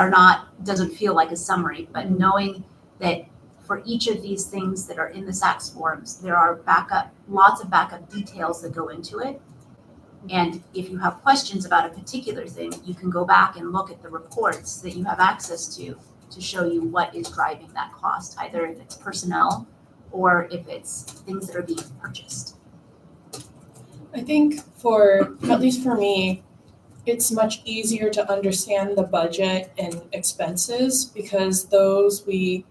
doesn't feel like a summary, but knowing that for each of these things that are in the SACS forms, there are lots of backup details that go into it. And if you have questions about a particular thing, you can go back and look at the reports that you have access to show you what is driving that cost, either if it's personnel or if it's things that are being purchased. I think at least for me, it's much easier to understand the budget and expenses because those we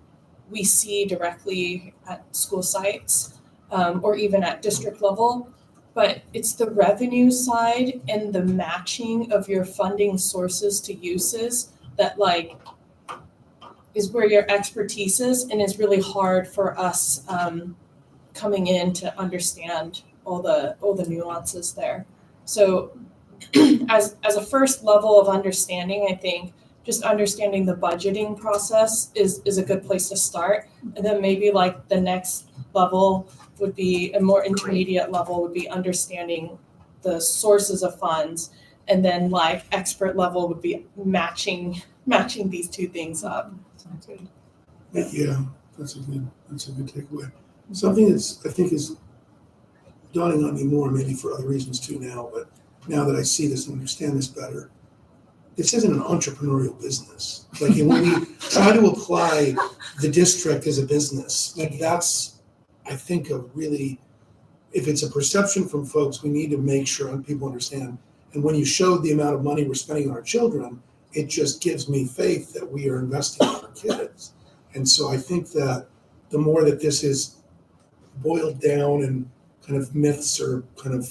see directly at school sites or even at district level. But it's the revenue side and the matching of your funding sources to uses that is where your expertise is, and is really hard for us coming in to understand all the nuances there. So as a first level of understanding, I think just understanding the budgeting process is a good place to start. And then maybe like the next level would be a more intermediate level would be understanding the sources of funds. And then like expert level would be matching these two things up. Yeah, that's a good takeaway. Something that's I think is dawning on me more, maybe for other reasons too now, but now that I see this and understand this better, this isn't an entrepreneurial business. Like when we try to apply the district as a business, like that's, I think, if it's a perception from folks, we need to make sure people understand. And when you showed the amount of money we're spending on our children, it just gives me faith that we are investing in our kids. And so I think that the more that this is boiled down and kind of myths are kind of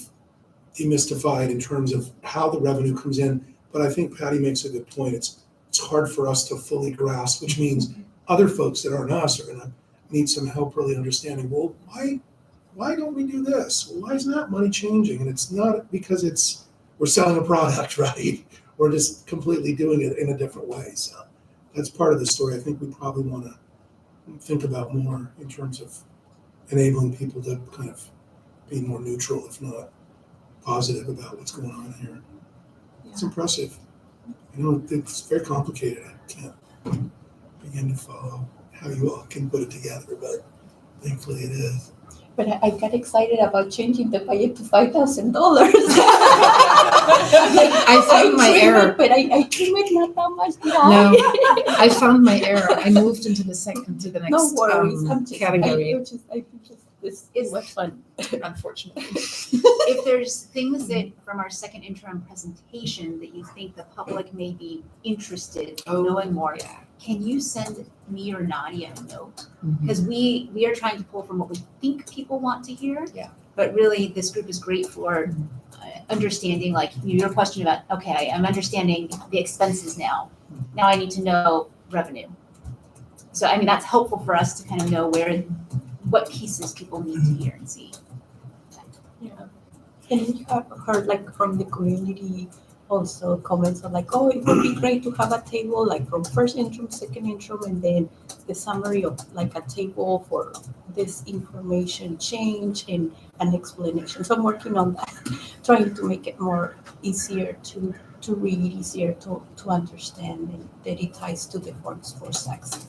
demystified in terms of how the revenue comes in, but I think Patty makes a good point. It's hard for us to fully grasp, which means other folks that aren't us are going to need some help really understanding, well, why don't we do this? Why is that money changing? And it's not because we're selling a product, right? We're just completely doing it in a different way. So that's part of the story I think we probably want to think about more in terms of enabling people to kind of be more neutral, if not positive, about what's going on here. It's impressive. I know it's very complicated. I can't begin to follow how you all can put it together, but thankfully it is. But I got excited about changing the budget to $5,000. I found my error. But I trim it not that much. No, I found my error. I moved into the next No worries. category. I think this is much fun. Unfortunately. If there's things that from our second interim presentation that you think the public may be interested in knowing more, can you send me or Nadia a note? Because we are trying to pull from what we think people want to hear. Yeah. But really, this group is great for understanding, like your question about, okay, I'm understanding the expenses now. Now I need to know revenue. So, I mean, that's helpful for us to kind of know what pieces people need to hear and see. Yeah. And we have heard like from the community also comments on like, oh, it would be great to have a table like from first interim, second interim, and then the summary of like a table for this information change and an explanation. So I'm working on that, trying to make it more easier to read, easier to understand, and that it ties to the forms for SACS.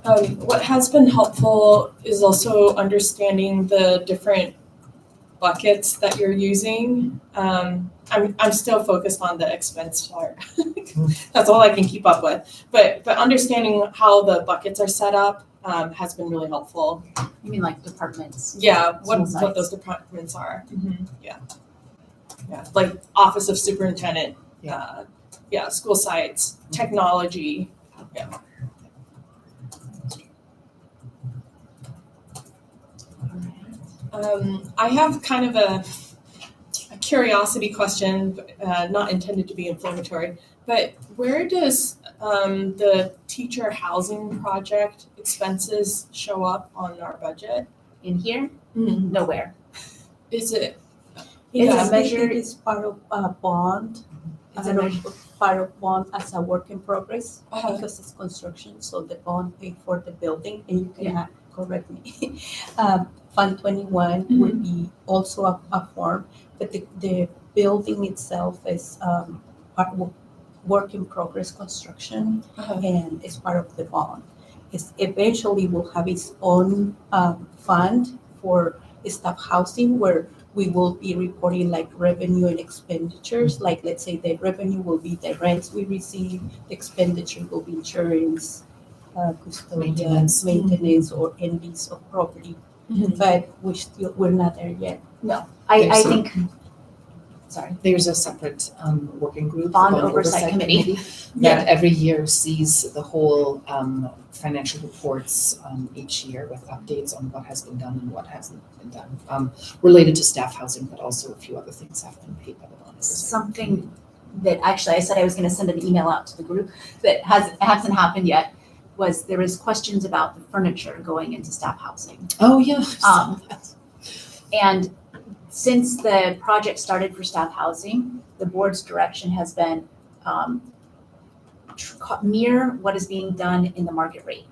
What has been helpful is also understanding the different buckets that you're using. I'm still focused on the expense part. That's all I can keep up with. But understanding how the buckets are set up has been really helpful. You mean like departments? Yeah, School what sites. those departments are. Yeah. Yeah, like Office of Superintendent, school sites, technology. Yeah. I have kind of a curiosity question, not intended to be inflammatory, but where does the teacher housing project expenses show up on our budget? In here? Nowhere. Is it? It's Yeah. a measure. It is part of a bond. It's a measure. Part of bond as a work in progress Uh-huh. because it's construction, so the bond paid for the building, and you Yeah. cannot correct me. Fund 21 would be also a form, but the building itself is part of work in progress construction, Uh-huh. and it's part of the bond. It's eventually will have its own fund for staff housing where we will be reporting like revenue and expenditures. Like let's say the revenue will be the rents we receive, the expenditure will be insurance, custodian, maintenance, or lease of property. But we're not there yet. I There's a- think, sorry, There's a separate working group. Bond Oversight Committee. That every year sees the whole financial reports each year with updates on what has been done and what hasn't been done. Related to staff housing, but also a few other things have been paid by the Bond Oversight. something that actually I said I was gonna send an email out to the group that hasn't happened yet, was there was questions about the furniture going into staff housing. Oh, yeah. And since the project started for staff housing, the board's direction has been mirror what is being done in the market rate.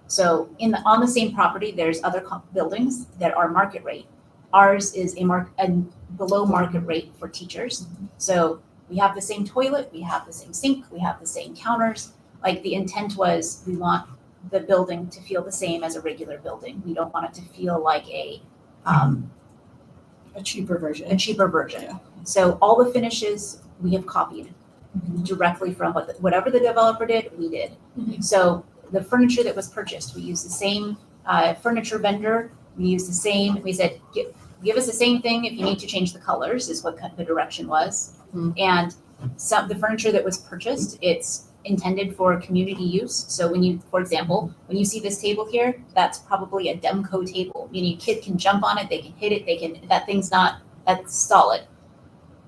So on the same property, there's other buildings that are market rate. Ours is a below market rate for teachers. So we have the same toilet, we have the same sink, we have the same counters. Like the intent was we want the building to feel the same as a regular building. We don't want it to feel like a cheaper version. Yeah. So all the finishes we have copied directly from whatever the developer did, we did. So the furniture that was purchased, we used the same furniture vendor. We used the same. We said, give us the same thing. If you need to change the colors, is what the direction was. And the furniture that was purchased, it's intended for community use. So for example, when you see this table here, that's probably a Demco table, meaning a kid can jump on it, they can hit it, that's solid.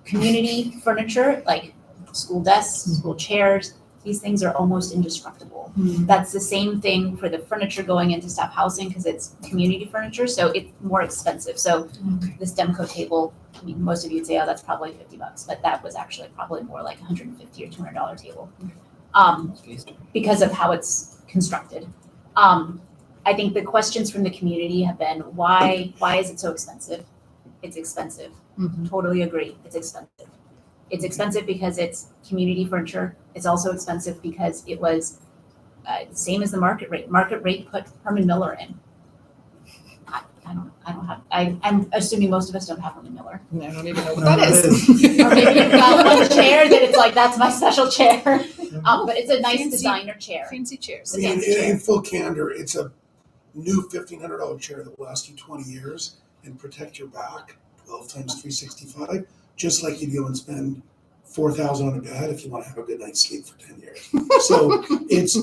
Community furniture, like school desks, school chairs, these things are almost indestructible. That's the same thing for the furniture going into staff housing because it's community furniture, so it's more expensive. So this Demco table, I mean, most of you would say, oh, that's probably $50, but that was actually probably more like $150 or $200 table. Because of how it's constructed. I think the questions from the community have been, why is it so expensive? It's expensive. Totally agree, it's expensive. It's expensive because it's community furniture. It's also expensive because it was same as the market rate. Market rate put Herman Miller in. I'm assuming most of us don't have Herman Miller. I don't even know what that is. Or maybe you've got one chair that it's like, that's my special chair. But it's a nice Fancy- designer chair. Fancy chairs. I mean, in full candor, it's a new $1,500 chair that will last you 20 years and protect your back 12 times 365, just like you'd go and spend $4,000 on a bed if you want to have a good night's sleep for 10 years. So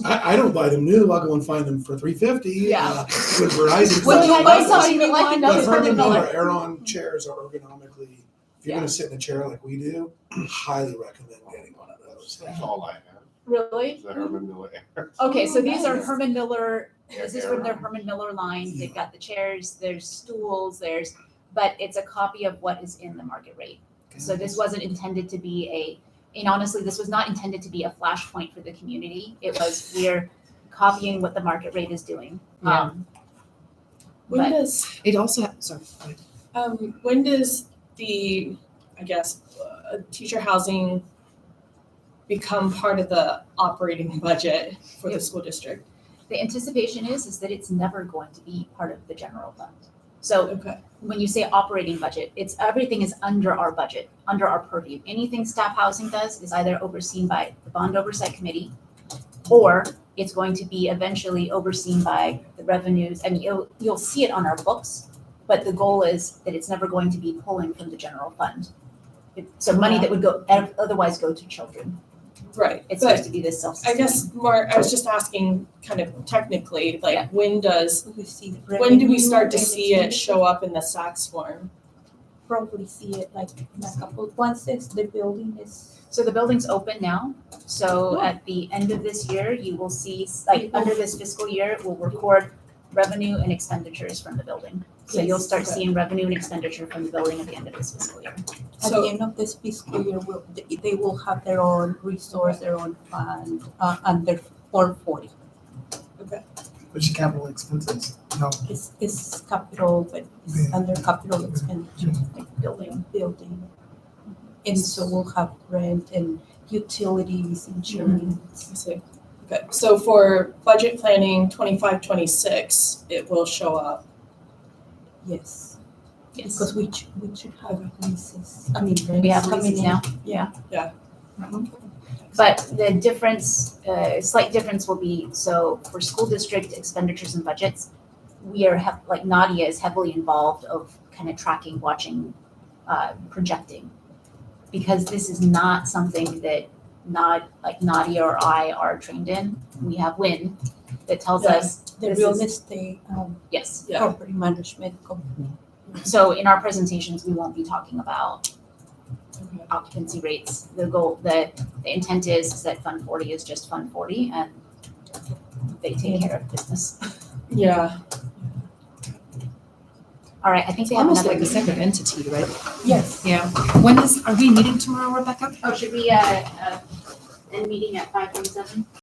I don't buy them new. I'll go and find them for $350. Yeah. With Verizon. Well, you But had somebody that like another Herman Herman Miller Miller. Aeron chairs are ergonomically, if you're going to sit in a chair like we do, highly recommend getting one of those. That's all I have. Really? Is the Herman Miller Air. Okay, so these are Herman Miller, this is from their Herman Miller line. They've got the chairs, there's stools, but it's a copy of what is in the market rate. So this wasn't intended to be and honestly, this was not intended to be a flashpoint for the community. It was, we're copying what the market rate is doing. Yeah. When does It also, sorry, go ahead. when does the, I guess, teacher housing become part of the operating budget for the school district? The anticipation is that it's never going to be part of the general fund. So Okay. when you say operating budget, it's everything is under our budget, under our purview. Anything staff housing does is either overseen by the bond oversight committee, or it's going to be eventually overseen by the revenues. I mean, you'll see it on our books, but the goal is that it's never going to be pulling from the general fund. So money that would go otherwise go to children. Right, It's but supposed to be this I self-sustaining. guess more, I was just asking kind of technically, like, Yeah. when We see the do we revenue start to and see it expenditure. show up in the SACS form? Probably see it like in a couple, once the building is. So the building's open now. So at the end of this year, you will see, like, under this fiscal year, we'll record revenue and expenditures from the building. So you'll Yes, start okay. seeing revenue and expenditure from the building at the end of this fiscal year. At So- the end of this fiscal year, they will have their own resource, their own fund, under Form 40. Which capital expenses? No. It's capital, but it's under capital expenditure, Like building. building. And so we'll have rent and utilities, insurance. I see. Okay, so for budget planning 25-26, it will show up. Yes, Yes. because we should have leases, I mean, We have rents coming leases in. now. Yeah. But the difference, slight difference will be, so for school district expenditures and budgets, we are, like Nadia is heavily involved of kind of tracking, watching, projecting. Because this is not something that like Nadia or I are trained in. We have WIN that tells Yeah. us, The This real is- estate, yes. Yeah. property management company. So in our presentations, we won't be talking about Okay. occupancy rates. The goal, the intent is that Fund 40 is just Fund 40 and they take care of business. Yeah, All right, I think It's they have almost another. like a separate entity, right? Yes. Yeah. Are we meeting tomorrow, Rebecca? Oh, should we, end meeting at 5:47?